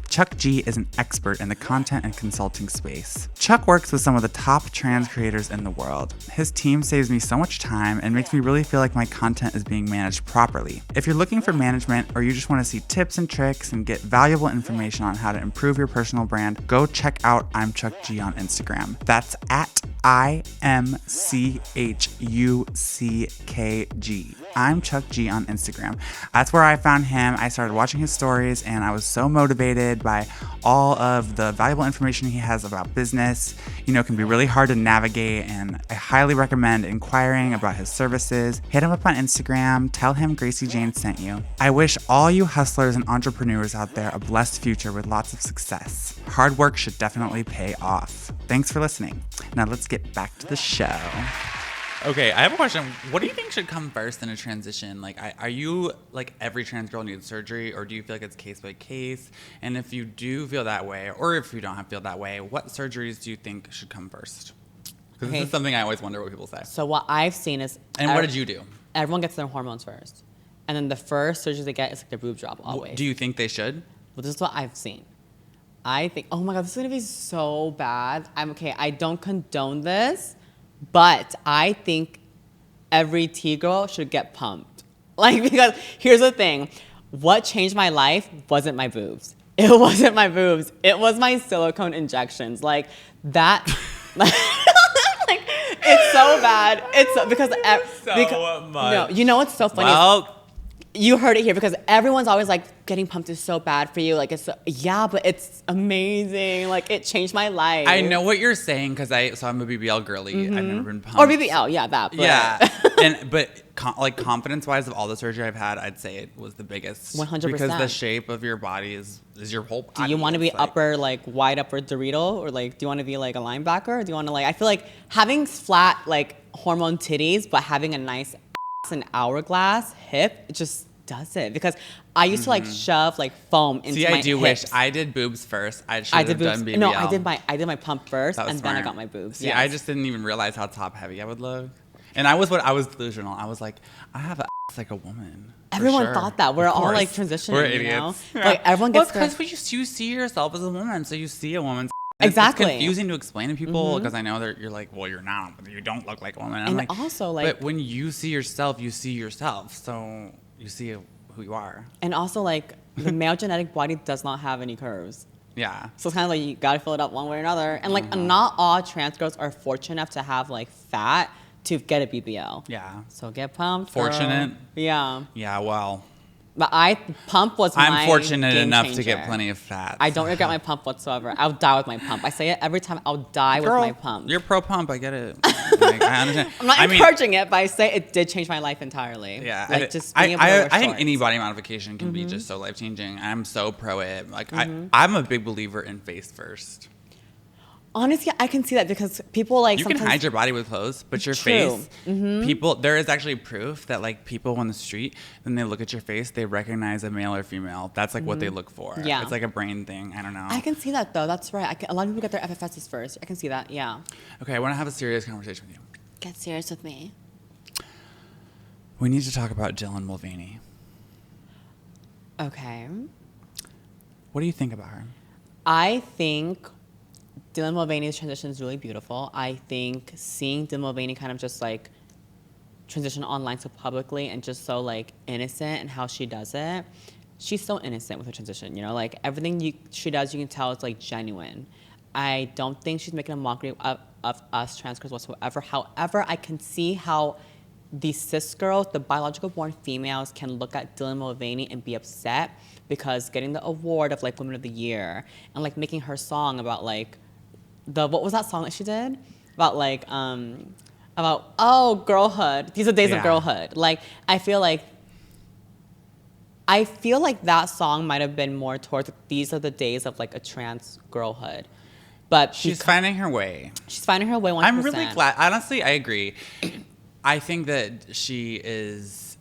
Chuck G is an expert in the content and consulting space. Chuck works with some of the top trans creators in the world. His team saves me so much time and makes me really feel like my content is being managed properly. If you're looking for management or you just want to see tips and tricks and get valuable information on how to improve your personal brand, go check out I'm Chuck G on Instagram. That's at IMCHUCKG. I'm Chuck G on Instagram. That's where I found him. I started watching his stories and I was so motivated by all of the valuable information he has about business. You know, it can be really hard to navigate, and I highly recommend inquiring about his services. Hit him up on Instagram. Tell him Gracie Jane sent you. I wish all you hustlers and entrepreneurs out there a blessed future with lots of success. Hard work should definitely pay off. Thanks for listening. Now let's get back to the show. Okay, I have a question. What do you think should come first in a transition? Like, are you, like, every trans girl needs surgery, or do you feel like it's case by case? And if you do feel that way, or if you don't feel that way, what surgeries do you think should come first? Because this is something I always wonder what people say. So what I've seen is... And what did you do? Everyone gets their hormones first. And then the first surgery they get is like their boob job always. Do you think they should? Well, this is what I've seen. I think, oh my God, this is going to be so bad. I don't condone this, but I think every T-girl should get pumped. Like, because here's the thing. What changed my life wasn't my boobs. It wasn't my boobs. It was my silicone injections. Like, that... like, it's so bad. It's so, because... much. No, you know what's so funny? Well... You heard it here, because everyone's always like, getting pumped is so bad for you. Like, it's so, yeah, but it's amazing. Like, it changed my life. I know what you're saying, because I'm a BBL girlie. Mm-hmm. I've never been pumped. Or BBL, yeah, that. But. Yeah, but confidence-wise, of all the surgery I've had, I'd say it was the biggest. 100%. Because the shape of your body is your whole body. Do you want to be wide upper Dorito, or like, do you want to be like a linebacker? Or do you want to like? I feel like having flat like hormone titties, but having a nice an hourglass hip, it just does it. Because I used to like shove like foam into my hips. Wish I did boobs first. I should have done BBL. No, I did my pump first, and smart. then I got my boobs. See, yes. I just didn't even realize how top heavy I would look. And I was delusional. I was like, I have a ass like a woman. Everyone thought that. We're all like transitioning. We're idiots. You know? Like everyone gets because you see yourself as a woman, so you see a woman's. Exactly. It's confusing to explain to people, because I know that you're like, well, you're not. You don't look like a woman. And like, also like, but when you see yourself, so you see who you are. And also like, the male genetic body does not have any curves. Yeah. So it's kind of like you gotta fill it up one way or another. And like, not all trans girls are fortunate enough to have like fat to get a BBL. Yeah. So get pumped. Fortunate. Girl. Yeah. Yeah. Well. But pump was my I'm fortunate game enough changer. to get plenty of fat. I don't regret my pump whatsoever. I'll die with my pump. I say it every time. I'll die with my pump. You're pro pump. I get it. Like, I understand. I'm not encouraging it, but I say it did change my life entirely. Yeah. Like just being able to wear shorts. I think any body modification can be just so life changing. I'm so pro it. Like I'm a big believer in face first. Honestly, I can see that, because people like you sometimes... can hide your body with clothes, but your face, people, there is actually proof that like people on the street, when they look at your face, they recognize a male or female. That's like what they look for. Yeah. It's like a brain thing. I don't know. I can see that though. That's right. A lot of people get their FFSs first. I can see that. Yeah. Okay, I want to have a serious conversation with you. Get serious with me. We need to talk about Mulvaney. Okay. What do you think about her? I think Dylan Mulvaney's transition is really beautiful. I think seeing Dylan Mulvaney kind of just like transition online so publicly and just so like innocent and how she does it, she's so innocent with her transition, you know, like everything she does, you can tell it's like genuine. I don't think she's making a mockery of us trans girls whatsoever. However, I can see how the cis girls, the biological born females, can look at Dylan Mulvaney and be upset because getting the award of like Women of the Year and like making her song about like what was that song that she did about like girlhood. These are days of girlhood. Like I feel like that song might have been more towards these are the days of like a trans girlhood. But she's finding her way. She's finding her way 100%. I'm really glad. Honestly, I agree. I think that she is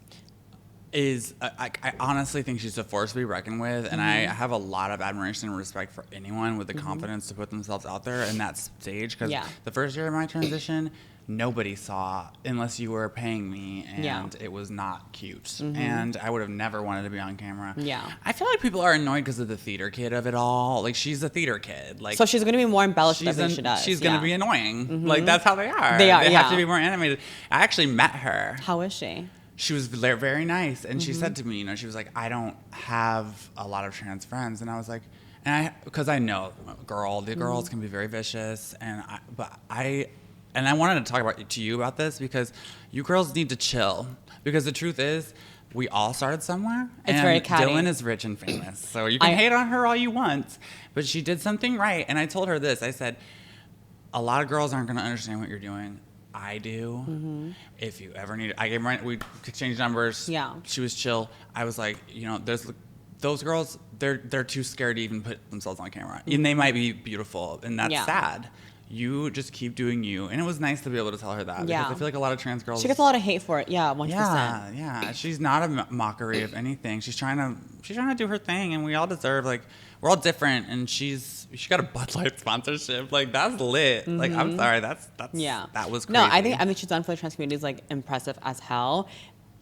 I honestly think she's a force to be reckoned with, and I have a lot of admiration and respect for anyone with the confidence to put themselves out there in that stage. Because the first year of my transition, nobody saw unless you were paying me, and it was not cute, and I would have never wanted to be on camera. I feel like people are annoyed because of the theater kid of it all. Like, she's a theater kid, like, so she's going to be more embellished than she does. She's going to be annoying. Like, that's how they are. They have to be more animated. I actually met her. How is she? She was very nice, and she said to me, she was like, I don't have a lot of trans friends, and I was like, because I know the girls can be very vicious, and I wanted to talk to you about this because you girls need to chill. Because the truth is, we all started somewhere. It's very catty. Dylan is rich and famous. So you can hate on her all you want. But she did something right. And I told her this. I said, a lot of girls aren't going to understand what you're doing. I do. If you ever need it. We exchanged numbers. Yeah. She was chill. I was like, those girls, they're too scared to even put themselves on camera. And they might be beautiful. And that's sad. You just keep doing you. And it was nice to be able to tell her that. Because I feel like a lot of trans girls... She gets a lot of hate for it. Yeah, 100%. Yeah. She's not a mockery of anything. She's trying to do her thing. And we all deserve, like... We're all different. And she got a Bud Light sponsorship. Like, that's lit. Like, I'm sorry. That was crazy. No, I think she's done for the trans community is, like, impressive as hell.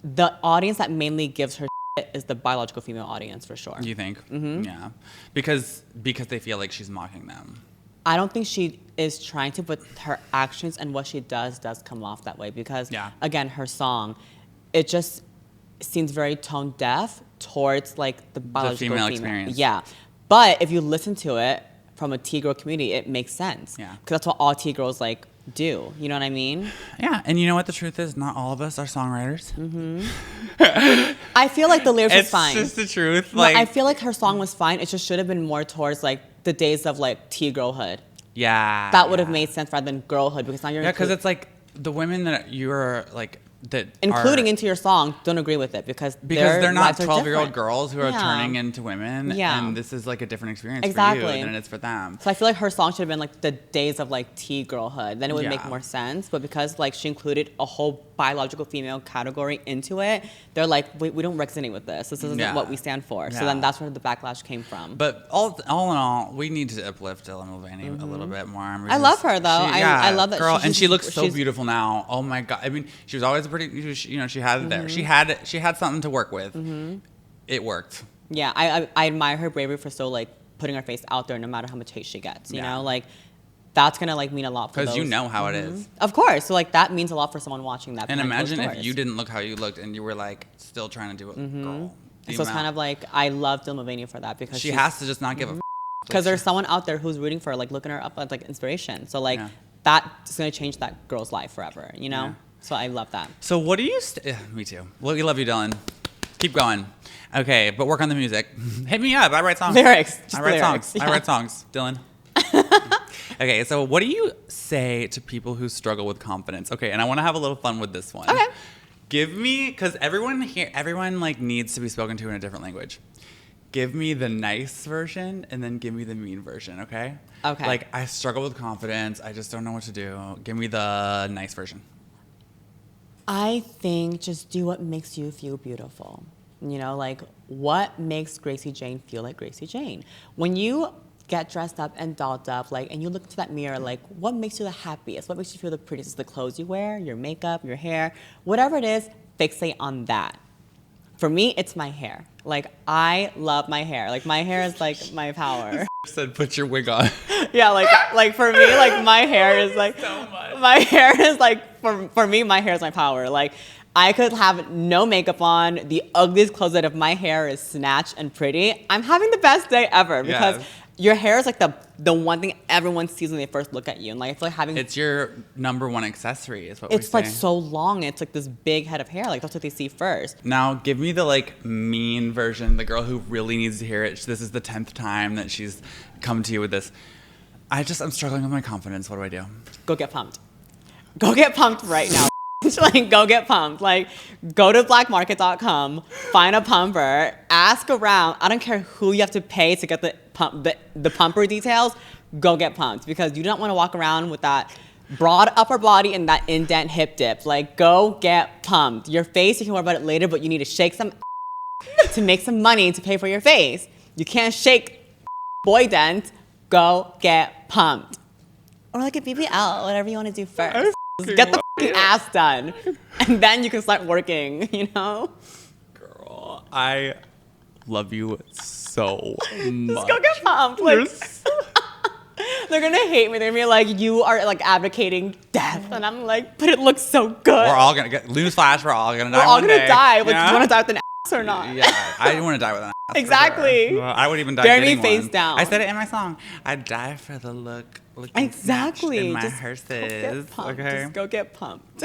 The audience that mainly gives her shit is the biological female audience, for sure. You think? Yeah. Because they feel like she's mocking them. I don't think she is trying to, but her actions and what she does come off that way because, again, her song, it just seems very tone deaf towards, like, the biological female experience. Yeah. But if you listen to it from a T-girl community, it makes sense. Yeah. Because that's what all T-girls, like, do. You know what I mean? Yeah. And you know what the truth is? Not all of us are songwriters. I feel like the lyrics was fine. It's just the truth. Like, I feel like her song was fine. It just should have been more towards, like, the days of like T-girlhood. Yeah. That would have made sense rather than girlhood because now you're because it's like the women that you're like that including into your song don't agree with it because they're not 12-year-old girls who are turning into women. And this is like a different experience for you than it is for them. So I feel like her song should have been like the days of like T-girlhood. Then it would make more sense. But because like she included a whole biological female category into it, they're like, we don't resonate with this. This isn't what we stand for. So then that's where the backlash came from. But all in all, we need to uplift Dylan Mulvaney a little bit more. I love her though. I love that girl, and she looks so beautiful now. Oh my God! I mean, she was always pretty. She had it there. She had something to work with. It worked. Yeah, I admire her bravery for still like putting her face out there, no matter how much hate she gets. You know, like. That's gonna like mean a lot for those. Because you know how it is. Of course. So like that means a lot for someone watching that. And imagine if you didn't look how you looked and you were like still trying to do it, girl. So it's kind of like I love Dylan Mulvaney for that because she has to just not give a. Because there's someone out there who's rooting for her, like looking her up as like inspiration. So like that's gonna change that girl's life forever. You know. Yeah. So I love that. So what do you? Me too. Well, we love you, Dylan. Keep going. Okay, but work on the music. Hit me up. I write songs. Lyrics. I write songs. I write songs, Dylan. Okay, so what do you say to people who struggle with confidence? Okay, and I want to have a little fun with this one. Okay. Give me, because everyone like needs to be spoken to in a different language. Give me the nice version and then give me the mean version, okay? Okay. Like, I struggle with confidence. I just don't know what to do. Give me the nice version. I think just do what makes you feel beautiful. You know, like what makes Gracie Jane feel like Gracie Jane? When you get dressed up and dolled up, like, and you look into that mirror, like, what makes you the happiest? What makes you feel the prettiest? The clothes you wear, your makeup, your hair, whatever it is, fixate on that. For me, it's my hair. Like, I love my hair. Like, my hair is, like, my power. Said, put your wig on. Yeah, like for me, like, my hair is, like, so much. My hair is, like, for me, my hair is my power. Like, I could have no makeup on, the ugliest clothes that if my hair is snatched and pretty, I'm having the best day ever because your hair is like the one thing everyone sees when they first look at you. And like I feel like having it's your number one accessory is what we say. It's like so long. It's like this big head of hair. Like that's what they see first. Now give me the like mean version, the girl who really needs to hear it. This is the 10th time that she's come to you with this. I'm struggling with my confidence. What do I do? Go get pumped. Go get pumped right now. Like, go get pumped. Like, go to blackmarket.com, find a pumper, ask around. I don't care who you have to pay to get the pumper details. Go get pumped because you don't want to walk around with that broad upper body and that indent hip dip. Like, go get pumped. Your face, you can worry about it later, but you need to shake some to make some money to pay for your face. You can't shake boy dent. Go get pumped. Or like a BBL, whatever you want to do first. Get the fucking ass done. And then you can start working, you know? Girl, I love you so much. Just go get pumped. Like, they're going to hate me. They're going to be like, you are like advocating death. And I'm like, but it looks so good. We're all going to get, newsflash, we're all going to die. We're all going to die. Like, do you want to die with an ass or not? Yeah, I want to die with an ass. Exactly. Sure. Well, I would even die Bury getting me face one. down. I said it in my song. I'd die for the look. Exactly. In my just hearses. Go get pumped. Okay. Just go get pumped.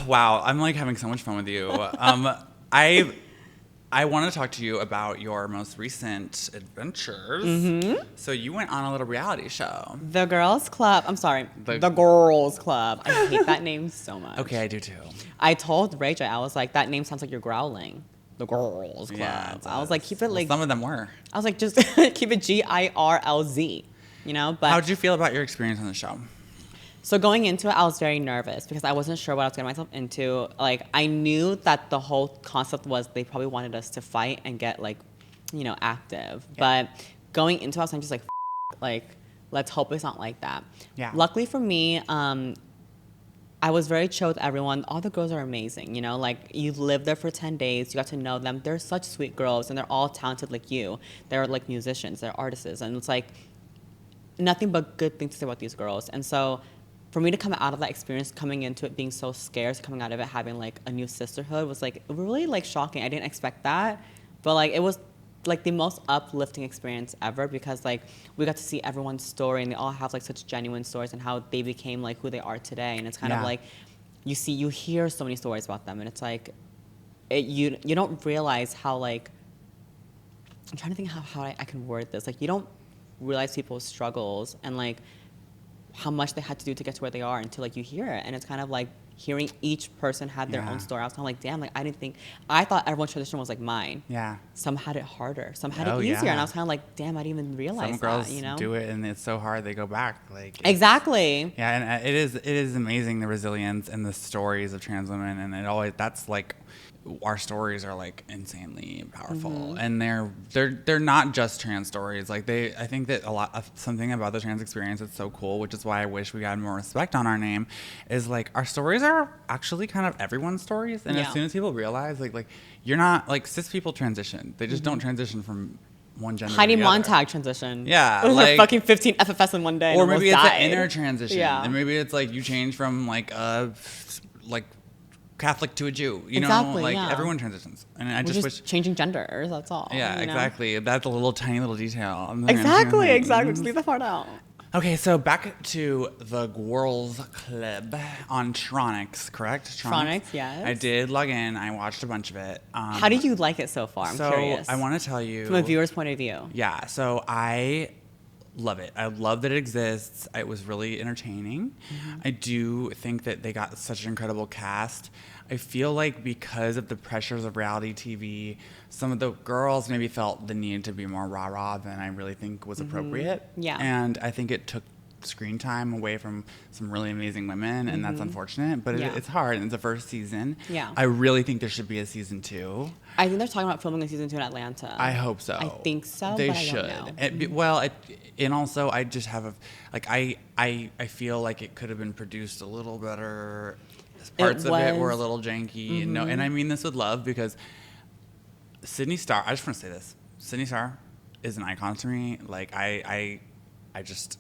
Wow, I'm like having so much fun with you. I want to talk to you about your most recent adventures. Mm-hmm. So you went on a little reality show. The Girls Club. I'm sorry. The Girls Club. I hate that name so much. Okay, I do too. I told Rachel, I was like, that name sounds like you're growling. The Girls Club. Yeah, I was like, keep it like. Well, some of them were. I was like, just keep it GIRLZ. You know? But how did you feel about your experience on the show? So going into it, I was very nervous because I wasn't sure what I was getting myself into. Like, I knew that the whole concept was they probably wanted us to fight and get, like, you know, active. Yeah. But going into it, I was just like, let's hope it's not like that. Yeah. Luckily for me, I was very chill with everyone. All the girls are amazing, you know? Like, you lived there for 10 days. You got to know them. They're such sweet girls, and they're all talented like you. They're, like, musicians. They're artists. And it's, like, nothing but good things to say about these girls. And so for me to come out of that experience, coming into it being so scarce, coming out of it having like a new sisterhood was like really like shocking. I didn't expect that, but like it was like the most uplifting experience ever because like we got to see everyone's story and they all have like such genuine stories and how they became like who they are today. And it's kind of like you hear so many stories about them and it's like you don't realize how like I'm trying to think how I can word this. Like you don't realize people's struggles and like how much they had to do to get to where they are until like you hear it. And it's kind of like hearing each person had their own story. I was kind of like, damn, like I thought everyone's tradition was like mine. Yeah. Some had it harder. Some had it easier. And I was kind of like, damn, I didn't even realize some girls that, you know? do it and it's so hard they go back. Like exactly. Yeah, and it is amazing the resilience and the stories of trans women and it always that's like our stories are like insanely powerful and they're not just trans stories. Like I think that a lot of something about the trans experience that's so cool, which is why I wish we got more respect on our name, is like our stories are actually kind of everyone's stories. And as soon as people realize like you're not like cis people transition, they just don't transition from one gender Heidi to the Montag other. transition. Yeah, like fucking 15 FFS in one day. Or maybe it's died. an inner transition. Yeah. And maybe it's like you change from like Catholic to a Jew, you know, like everyone transitions, and I just wish changing genders. That's all. Yeah, exactly. That's a little tiny little detail. Exactly. Just leave that part out. Okay, so back to the Girls Club on Tronix, correct? Tronix, yes. I did log in. I watched a bunch of it. How did you like it so far? I'm curious. I want to tell you from a viewer's point of view. Yeah. So I love it. I love that it exists. It was really entertaining. I do think that they got such an incredible cast. I feel like because of the pressures of reality TV, some of the girls maybe felt the need to be more rah-rah than I really think was appropriate. Yeah. And I think it took screen time away from some really amazing women, and that's unfortunate, but it's hard, and it's the first season. Yeah. I really think there should be a season 2. I think they're talking about filming a season 2 in Atlanta. I hope so. I think so, they but should. I don't know. And also I just have I feel like it could have been produced a little better. Parts of it were a little janky. No, and I mean this with love because Sydney Starr, I just want to say this. Sydney Starr is an icon to me. Like I just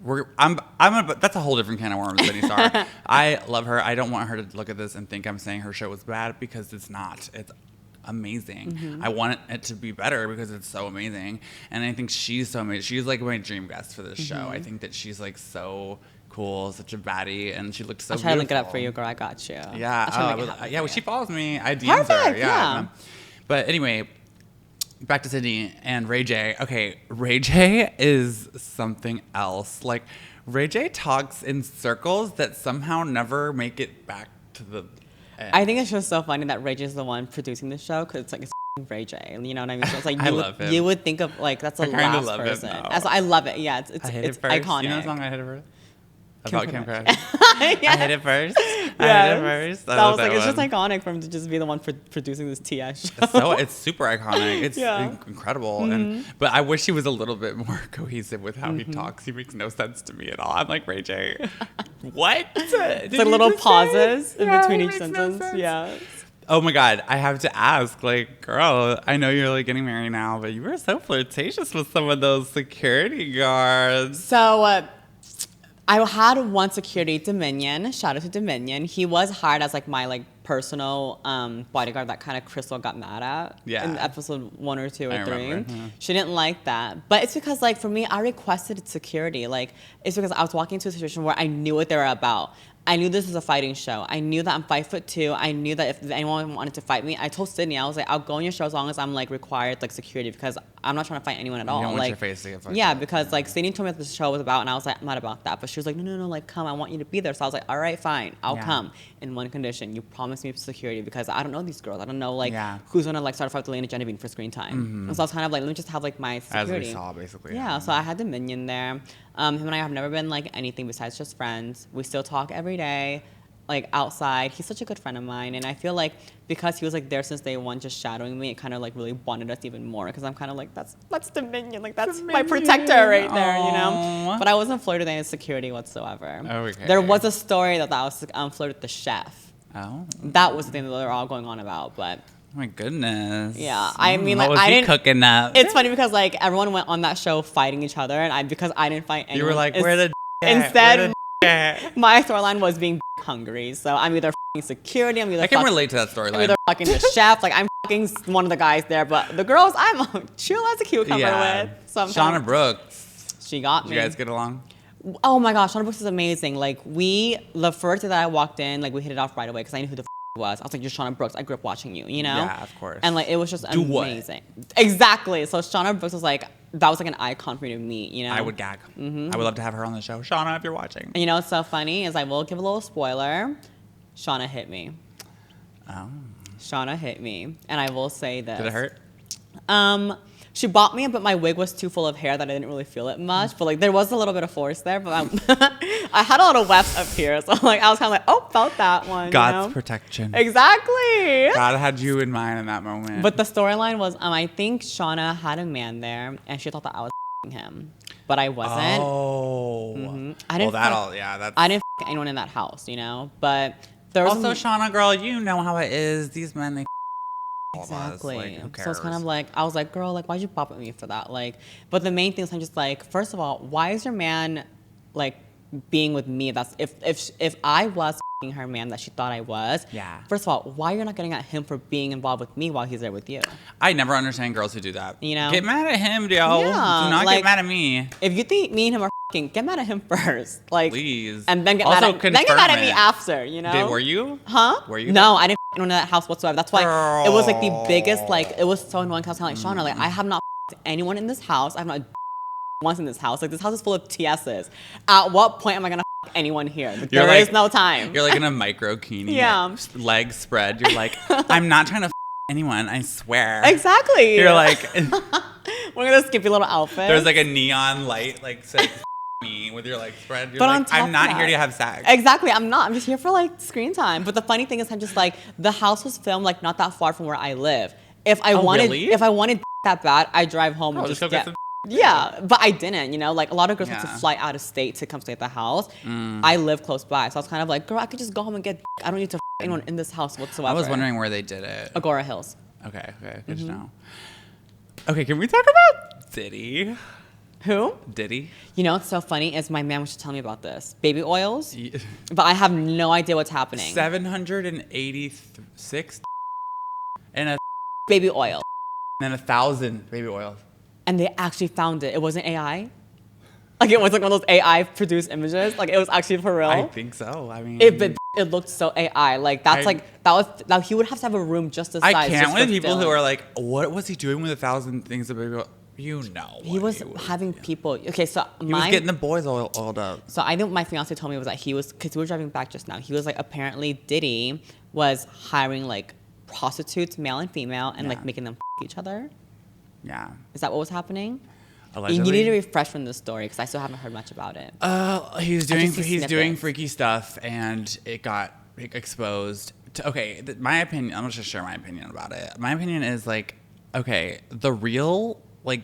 that's a whole different can of worms, Benny Star. I love her. I don't want her to look at this and think I'm saying her show was bad, because it's not. It's amazing. Mm-hmm. I want it to be better because it's so amazing. And I think she's so amazing. She's like my dream guest for this show. I think that she's like so cool, such a baddie, and she looked so beautiful. I'll try to link it up for you, girl. I got you. Yeah. Well, she follows me. I DM'd her. Yeah. But anyway, back to Sydney and Ray J. Okay, Ray J is something else. Like, Ray J talks in circles that somehow never make it back to the end. I think it's just so funny that Ray J is the one producing the show, because it's like, it's Ray J. You know what I mean? So it's like I love him. You would think of, like, that's the last person. I love it. Yeah, it's iconic. You know the song I Hit It First? About Kim Kardashian. I hit it first. That was like, it's just iconic for him to just be the one producing this TS show. It's super iconic. It's incredible. Mm-hmm. But I wish he was a little bit more cohesive with how he talks. He makes no sense to me at all. I'm like, Ray J, what? It's like little pauses in between each sentence. Yeah. Oh my God, I have to ask, like, girl, I know you're like getting married now, but you were so flirtatious with some of those security guards. So, I had one security, Dominion. Shout out to Dominion. He was hired as like my like personal bodyguard that kind of Crystal got mad at in episode 1 or 2 or 3. Mm-hmm. She didn't like that. But it's because like for me, I requested security. Like it's because I was walking into a situation where I knew what they were about. I knew this was a fighting show. I knew that I'm 5'2". I knew that if anyone wanted to fight me, I told Sydney, I was like, I'll go on your show as long as I'm like required like security, because I'm not trying to fight anyone at all. You don't like, want your face to get fucked up. Because like Sydney told me what the show was about, and I was like, I'm not about that. But she was like, no, like come, I want you to be there. So I was like, all right, fine, I'll come. In one condition, you promise me security, because I don't know these girls. I don't know like who's gonna like start a fight with Elena Genevinne for screen time. Mm-hmm. And so I was kind of like, let me just have like my security. As we saw, basically. Yeah. So I had Dominion there. Him and I have never been like anything besides just friends. We still talk every day. Like outside, he's such a good friend of mine, and I feel like because he was like there since day one, just shadowing me, it kind of like really bonded us even more, because I'm kind of like that's Dominion, like that's Dominion. My protector right there, you know. But I wasn't flirted with any security whatsoever. Okay. There was a story that I was flirted with the chef. Oh. That was the thing that they were all going on about, but. Oh my goodness. Yeah, I mean, like, what was I he didn't. Cooking up? It's funny because like everyone went on that show fighting each other, and because I didn't fight anyone. You were like, where the instead. My storyline was being hungry, so I'm either security, I can relate to that storyline. I'm either fucking the chef, like I'm fucking one of the guys there, but the girls I'm chill as a cucumber with. So Shauna Brooks, she got me. Did you guys get along? Oh my gosh, Shauna Brooks is amazing. Like the first day that I walked in, like we hit it off right away because I knew who the was. I was like, you're Shauna Brooks. I grew up watching you, you know? Yeah, of course. And like it was just amazing. Exactly. So Shauna Brooks was like, that was like an icon for me to meet, you know? I would gag. Mm-hmm. I would love to have her on the show. Shauna, if you're watching. And you know what's so funny is I will give a little spoiler. Shauna hit me. Oh. Shauna hit me. And I will say this. Did it hurt? She bought me, but my wig was too full of hair that I didn't really feel it much. But like there was a little bit of force there, but I had a lot of wefts up here, so like I was kind of like, oh, felt that one. God's protection. Exactly. God had you in mind in that moment. But the storyline was, I think Shauna had a man there, and she thought that I was him, but I wasn't. Oh. Mm-hmm. I didn't anyone in that house, you know. But there was also Shauna, girl, you know how it is. These men, they. Exactly. Like, who cares? So it's kind of like, I was like, girl, like, why'd you pop at me for that? Like, but the main thing is I'm just like, first of all, why is your man, like, being with me? That's if I was her man that she thought I was. Yeah. First of all, why you're not getting at him for being involved with me while he's there with you? I never understand girls who do that. You know? Get mad at him, yo. Yeah, do not like, get mad at me. If you think me and him are get mad at him first. Like, please. And then get also mad at me after, you know? Were you? Huh? Were you? No, I didn't in that house whatsoever. That's why it was like the biggest, like, it was so annoying because I was kind of like, Shauna, like, I have not anyone in this house. I have not once in this house. Like, this house is full of TSs. At what point am I going to anyone here? Like, there is no time. You're like in a microkini. Yeah. Legs spread. You're like, I'm not trying to anyone, I swear. Exactly. You're like. We're going to skip your little outfit. There's like a neon light, like, says me with your legs spread. You're but like, I'm not here to have sex. Exactly. I'm not. I'm just here for like screen time. But the funny thing is, I'm just like, the house was filmed like not that far from where I live. If I wanted that bad, I drive home and just get some. Yeah, but I didn't, you know? Like, a lot of girls have to fly out of state to come stay at the house. I live close by, so I was kind of like, girl, I could just go home and get I don't need to anyone in this house whatsoever. I was wondering where they did it. Agora Hills. Okay, good to know. Okay, can we talk about Diddy? Who? Diddy. You know what's so funny is my man was just telling me about this. Baby oils. Yeah. But I have no idea what's happening. 786 and a baby oil. and 1,000 baby oils. And they actually found it. It wasn't AI. Like it was like one of those AI produced images. Like it was actually for real. I think so. I mean, it looked so AI. Like that's that he would have to have a room just the size. I can't just with for people filling. who are like, what was he doing with 1,000 things of baby oil? You know. He was having people. Okay, so He was getting the boys oiled up. So I think my fiance told me was that he was, because we were driving back just now. He was like, apparently Diddy was hiring like prostitutes, male and female, and like making them each other. Yeah. Is that what was happening? Allegedly. You need to refresh from this story because I still haven't heard much about it. He's doing snippets. freaky stuff, and it got exposed. My opinion. I'm just gonna share my opinion about it. My opinion is like, okay, the real like.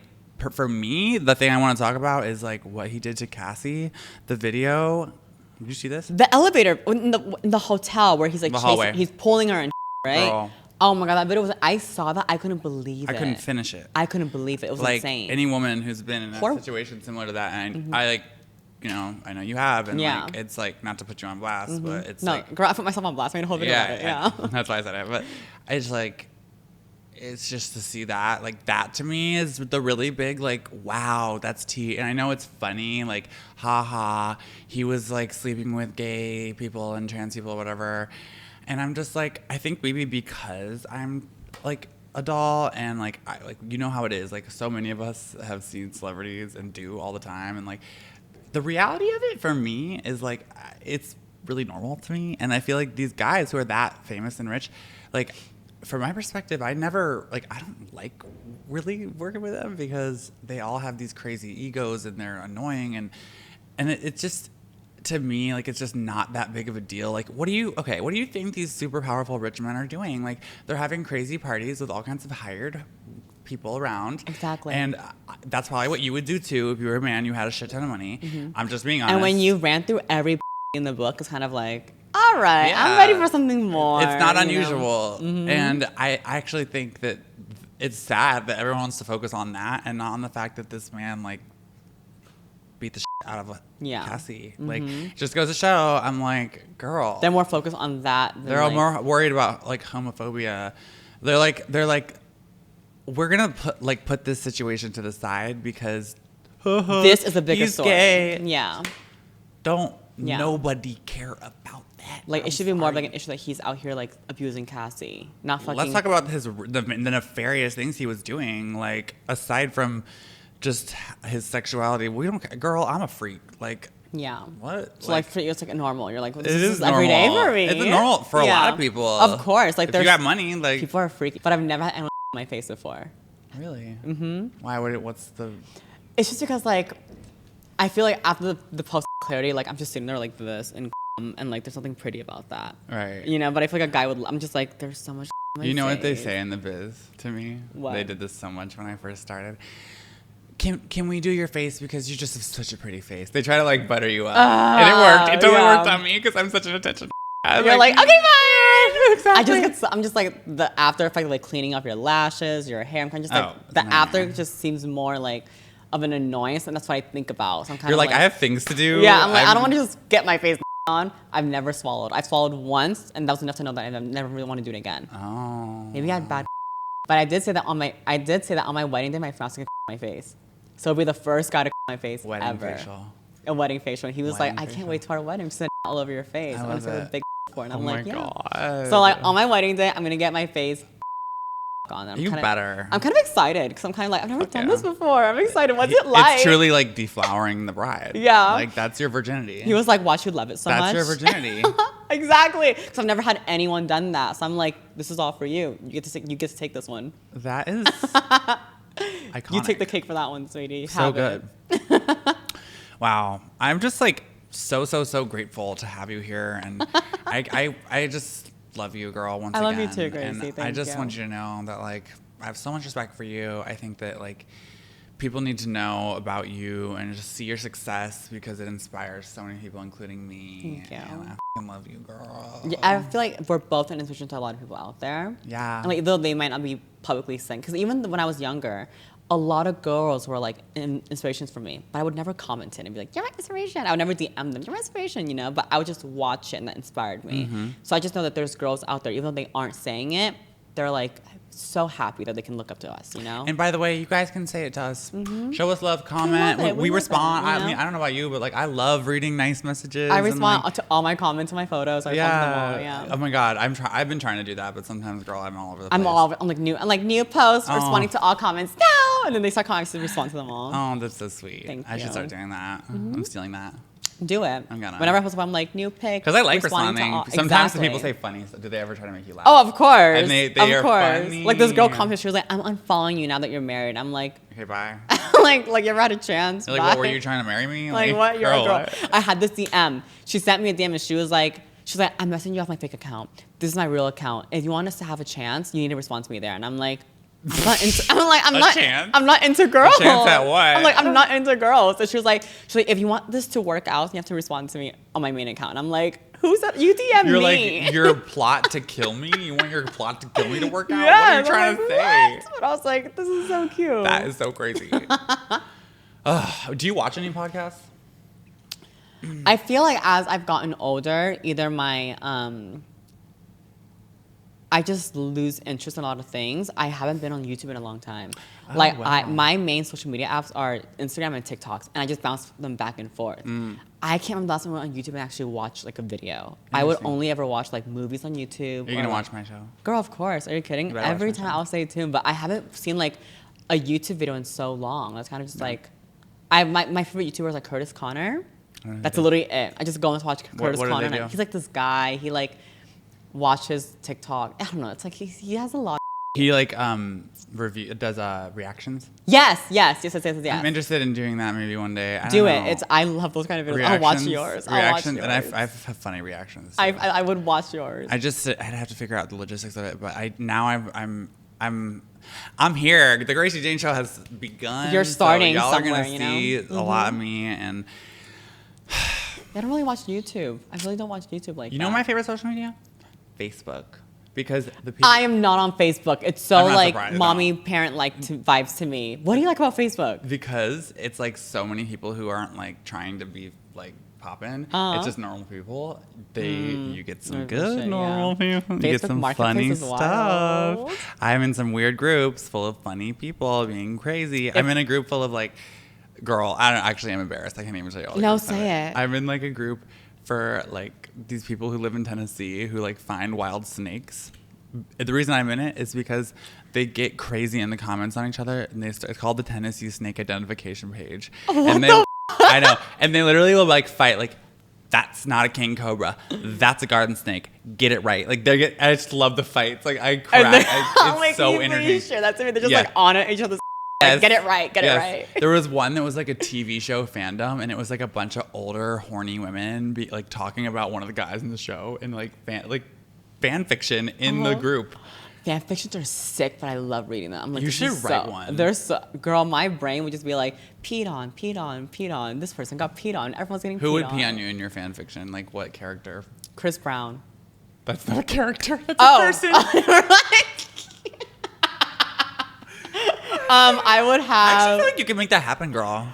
For me, the thing I want to talk about is like what he did to Cassie. The video. Did you see this? The elevator in the hotel where he's like chasing, he's pulling her and right. Girl. Oh my god, that video was. I saw that. I couldn't believe it. I couldn't finish it. I couldn't believe it. It was like insane. Any woman who's been in a situation similar to that, and I like, you know, I know you have, and like it's like not to put you on blast, but it's like girl, I put myself on blast. I made a whole video about it. Yeah, that's why I said it. But it's like. It's just to see that, like that to me is the really big, like, wow, that's tea. And I know it's funny, like, haha, he was like sleeping with gay people and trans people, whatever. And I'm just like, I think maybe because I'm like a doll and like, you know how it is. Like so many of us have seen celebrities and do all the time. And like the reality of it for me is like, it's really normal to me. And I feel like these guys who are that famous and rich, like, from my perspective, I don't like really working with them because they all have these crazy egos and they're annoying and it's just, to me, like, it's just not that big of a deal. Like, what do you think these super powerful rich men are doing? Like, they're having crazy parties with all kinds of hired people around. Exactly. And that's probably what you would do too if you were a man, you had a shit ton of money. Mm-hmm. I'm just being honest. And when you ran through every in the book, it's kind of like, all right, yeah. I'm ready for something more. It's not unusual. Mm-hmm. And I actually think that it's sad that everyone wants to focus on that and not on the fact that this man, like, beat the shit out of Cassie. Mm-hmm. Like, just goes to show, I'm like, girl. They're more focused on that. They're like, more worried about, like, homophobia. They're like, we're going to put this situation to the side because this is a bigger story. Gay. Yeah. Don't nobody care about that. Like, it should be more of like an issue that he's out here like abusing Cassie, not fucking. Let's talk about the nefarious things he was doing. Like, aside from just his sexuality, we don't care. Girl, I'm a freak. Like, yeah. What? So like for you, it's like normal. You're like, well, this is every day for me. It's normal for a lot of people. Of course, like if you got money, like people are freaky. But I've never had anyone my face before. Really? Mm-hmm. Why would it? What's the? It's just because like, I feel like after the post clarity, like I'm just sitting there like this and like there's something pretty about that. Right. You know, but I feel like a guy would. I'm just like, there's so much. You know what they say in the biz to me? What? They did this so much when I first started. Can we do your face because you just have such a pretty face? They try to like butter you up, and it worked. It totally worked on me because I'm such an attention. You're like, okay, fine. Exactly. I'm just like the after effect of like cleaning up your lashes, your hair. I'm kind of just like the after just seems more like of an annoyance, and that's what I think about. So I'm kind You're of like, I have things to do. Yeah, I'm like, I don't want to just get my face on. I've never swallowed. I swallowed once, and that was enough to know that I never really want to do it again. Oh. Maybe I had bad. But I did say that on my wedding day, my fiance could my face. So it'll be the first guy to my face wedding ever. Facial. A wedding facial. And he was wedding like, I can't wait to our wedding. Just all over your face. I want to see the big for it. And I'm like, yeah. God. So like on my wedding day, I'm gonna get my face on. Better. I'm kind of excited because I'm kind of like, I've never done this before. I'm excited. What's it like? It's truly like deflowering the bride. Yeah. Like that's your virginity. He was like, watch you love it so much. That's your virginity. Exactly. Because I've never had anyone done that. So I'm like, this is all for you. You get to take this one. That is iconic. You take the cake for that one, sweetie. So good. Wow. I'm just like so grateful to have you here. And I just love you, girl, once again. I love you too, Gracie. And Thank I just you. want you to know that like I have so much respect for you. I think that like people need to know about you and just see your success because it inspires so many people, including me. Thank you. And I f***ing love you, girl. Yeah, I feel like we're both an inspiration to a lot of people out there. Yeah. And like, though they might not be publicly saying, because even when I was younger, a lot of girls were like inspirations for me, but I would never comment it and be like, "You're my inspiration." I would never DM them, "You're my inspiration," you know. But I would just watch it, and that inspired me. So I just know that there's girls out there, even though they aren't saying it, they're like so happy that they can look up to us, you know. And by the way, you guys can say it to us. Show us love, comment. We respond. You know? I mean, I don't know about you, but like I love reading nice messages. I respond to all my comments and my photos. I respond to them all. Yeah. Oh my God, I've been trying to do that, but sometimes, girl, I'm all over the place. I'm all over. I'm like new posts, responding to all comments. No, and then they start commenting to respond to them all. Oh, that's so sweet. Thank I you. should start doing that. I'm stealing that. Do it. I'm gonna. Whenever I post, I'm like new pic. Because I like responding. Sometimes the people say funny. Do they ever try to make you laugh? Oh, of course. And they are funny. Like this girl commented, she was like, "I'm unfollowing you now that you're married." I'm like, okay, bye. like you ever had a chance? You're like, what, were you trying to marry me? Like what? You're a girl. What? I had this DM. She sent me a DM and she was like, "I'm messaging you off my fake account. This is my real account. If you want us to have a chance, you need to respond to me there." And I'm like, I'm not into girls. A chance at what? I'm like, I'm not into girls. So she was like, if you want this to work out, you have to respond to me on my main account. And I'm like, who's that? You DM You're me. like, your plot to kill me? You want your plot to kill me to work out? Yeah, what are you trying to say? What? But I was like, this is so cute. That is so crazy. Do you watch any podcasts? I feel like as I've gotten older, either I just lose interest in a lot of things. I haven't been on YouTube in a long time. Oh, wow. wow. My main social media apps are Instagram and TikToks, and I just bounce them back and forth. I can't remember the last time I went on YouTube and actually watched like a video. I would only ever watch like movies on YouTube. Are you gonna watch my show? Girl, of course. Are you kidding? Every time I'll say tuned, but I haven't seen like a YouTube video in so long. That's kind of just like, my favorite YouTuber is like Curtis Connor. That's literally it. I just go and watch Curtis Connor. And he's like this guy. He like watches TikTok. I don't know. It's like he has a lot. He like does reactions. Yes. I'm interested in doing that maybe one day. I love those kind of videos. Reactions, I'll watch yours. And I have funny reactions. I would watch yours. I'd have to figure out the logistics of it, but I'm here. The Gracie Jane Show has begun. You're starting so y'all somewhere, are gonna see a lot of me, and I don't really watch YouTube. I really don't watch YouTube like that. You know my favorite social media? Facebook. Because the people... I am not on Facebook. It's so like mommy parent like vibes to me. What do you like about Facebook? Because it's like so many people who aren't like trying to be like poppin'. It's just normal people. You get some good normal people. You get some funny stuff. I'm in some weird groups full of funny people being crazy. I'm in a group full of like, girl, I don't actually, I'm embarrassed. I can't even tell you all the groups. No, say it. I'm in like a group for like these people who live in Tennessee who like find wild snakes. The reason I'm in it is because they get crazy in the comments on each other, and it's called the Tennessee Snake Identification Page. I know, and they literally will like fight like, that's not a king cobra, that's a garden snake. Get it right. Like I just love the fights. Like I cry. It's so entertaining. Sure, that's me. They're just like on each other's. Like, get it right. Get it right. There was one that was like a TV show fandom, and it was like a bunch of older, horny women like talking about one of the guys in the show, and like fan fiction in the group. Fan fictions are sick, but I love reading them. I'm like, you should write one. Girl, my brain would just be like, peed on. This person got peed on. Everyone's getting peed on. Who would pee on you in your fan fiction? Like what character? Chris Brown. That's not a character. That's a person. I would have. I actually feel like you can make that happen, girl.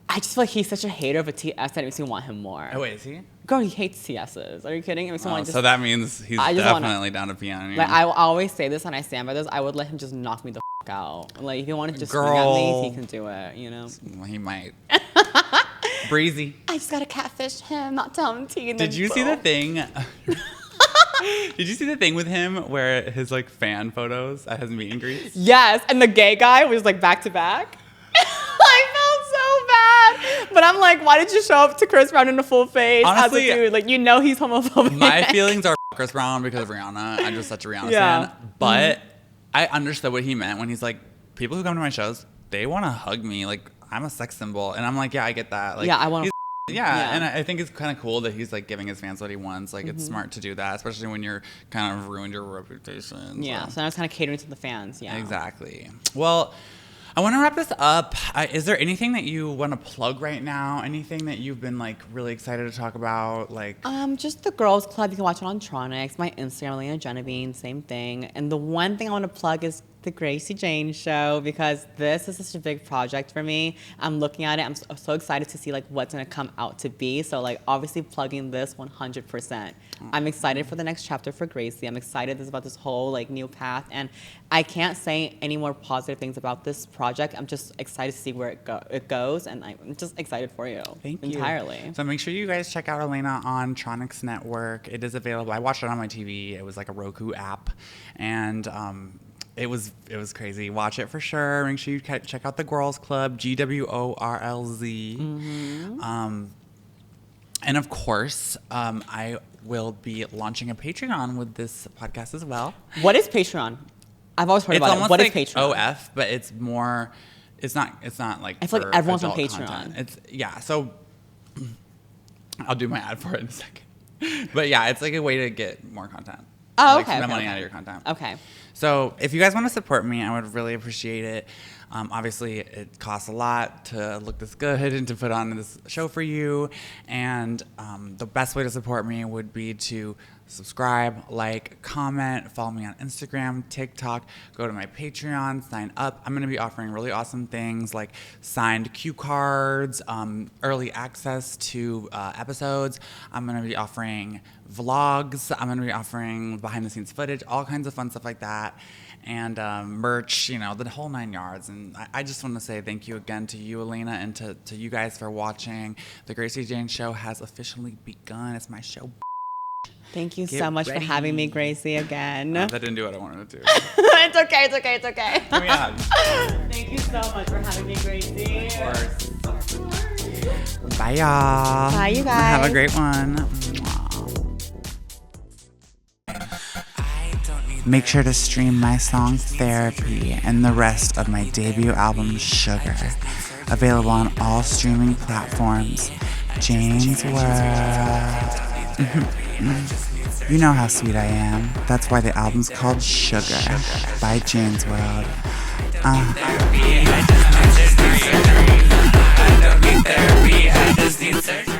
I just feel like he's such a hater of a TS that it makes me want him more. Oh, wait, is he? Girl, he hates TSs. Are you kidding? It makes me want so that means he's definitely down to pee on you. Like, I always say this and I stand by this. I would let him just knock me the out. Like, if he wanted to just swing at me, he can do it, you know? Well, he might. Breezy. I just gotta catfish him, not tell him tea. Did you see the thing? Did you see the thing with him where his like fan photos at his meet and greets? Yes, and the gay guy was like back to back. I felt so bad, but I'm like, why did you show up to Chris Brown in a full face? Honestly, as a dude? Like, you know he's homophobic. My feelings are Chris Brown because of Rihanna. I'm just such a Rihanna fan. But I understood what he meant when he's like, people who come to my shows, they want to hug me. Like, I'm a sex symbol, and I'm like, yeah, I get that. Like, yeah, I want to. Yeah, and I think it's kind of cool that he's like giving his fans what he wants. Like, it's smart to do that, especially when you're kind of ruined your reputation. Yeah, so now it's kind of catering to the fans. Yeah, exactly. Well, I want to wrap this up. Is there anything that you want to plug right now? Anything that you've been like really excited to talk about? Like, just the Girls Club. You can watch it on Tronics. My Instagram, Elena Genevinne, same thing. And the one thing I want to plug is the Gracie Jane Show, because this is such a big project for me. I'm looking at it. I'm so excited to see like what's gonna come out to be. So like obviously plugging this 100%. I'm excited for the next chapter for Gracie. I'm excited about this whole like new path, and I can't say any more positive things about this project. I'm just excited to see where it goes, and I'm just excited for you. Thank you. Entirely. So make sure you guys check out Elena on Tronics Network. It is available. I watched it on my TV. It was like a Roku app, and it was crazy. Watch it for sure. Make sure you check out the Girls Club, GWORLZ. And of course, I will be launching a Patreon with this podcast as well. What is Patreon? I've always heard about it. What is Patreon? OF, but it's more. It's not like. I feel like everyone's on Patreon. Content. So I'll do my ad for it in a second. But yeah, it's like a way to get more content. Oh, like okay. Spend money out of your content. Okay. So if you guys want to support me, I would really appreciate it. Obviously, it costs a lot to look this good and to put on this show for you. And the best way to support me would be to subscribe, like, comment, follow me on Instagram, TikTok, go to my Patreon, sign up. I'm going to be offering really awesome things like signed cue cards, early access to episodes. I'm going to be offering vlogs. I'm going to be offering behind the scenes footage, all kinds of fun stuff like that. And merch, the whole 9 yards. And I just want to say thank you again to you, Elena, and to you guys for watching. The Gracie Jane Show has officially begun. It's my show. Thank you so much for having me, Gracie, again. That didn't do what I wanted to do. It's okay. Oh, yeah. Thank you so much for having me, Gracie. Of course. Bye, y'all. Bye, you guys. Have a great one. Make sure to stream my song Therapy and the rest of my debut album Sugar. Available on all streaming platforms. Jane's World. You know how sweet I am. That's why the album's called Sugar by Jane's World. I don't need therapy, I just need surgery.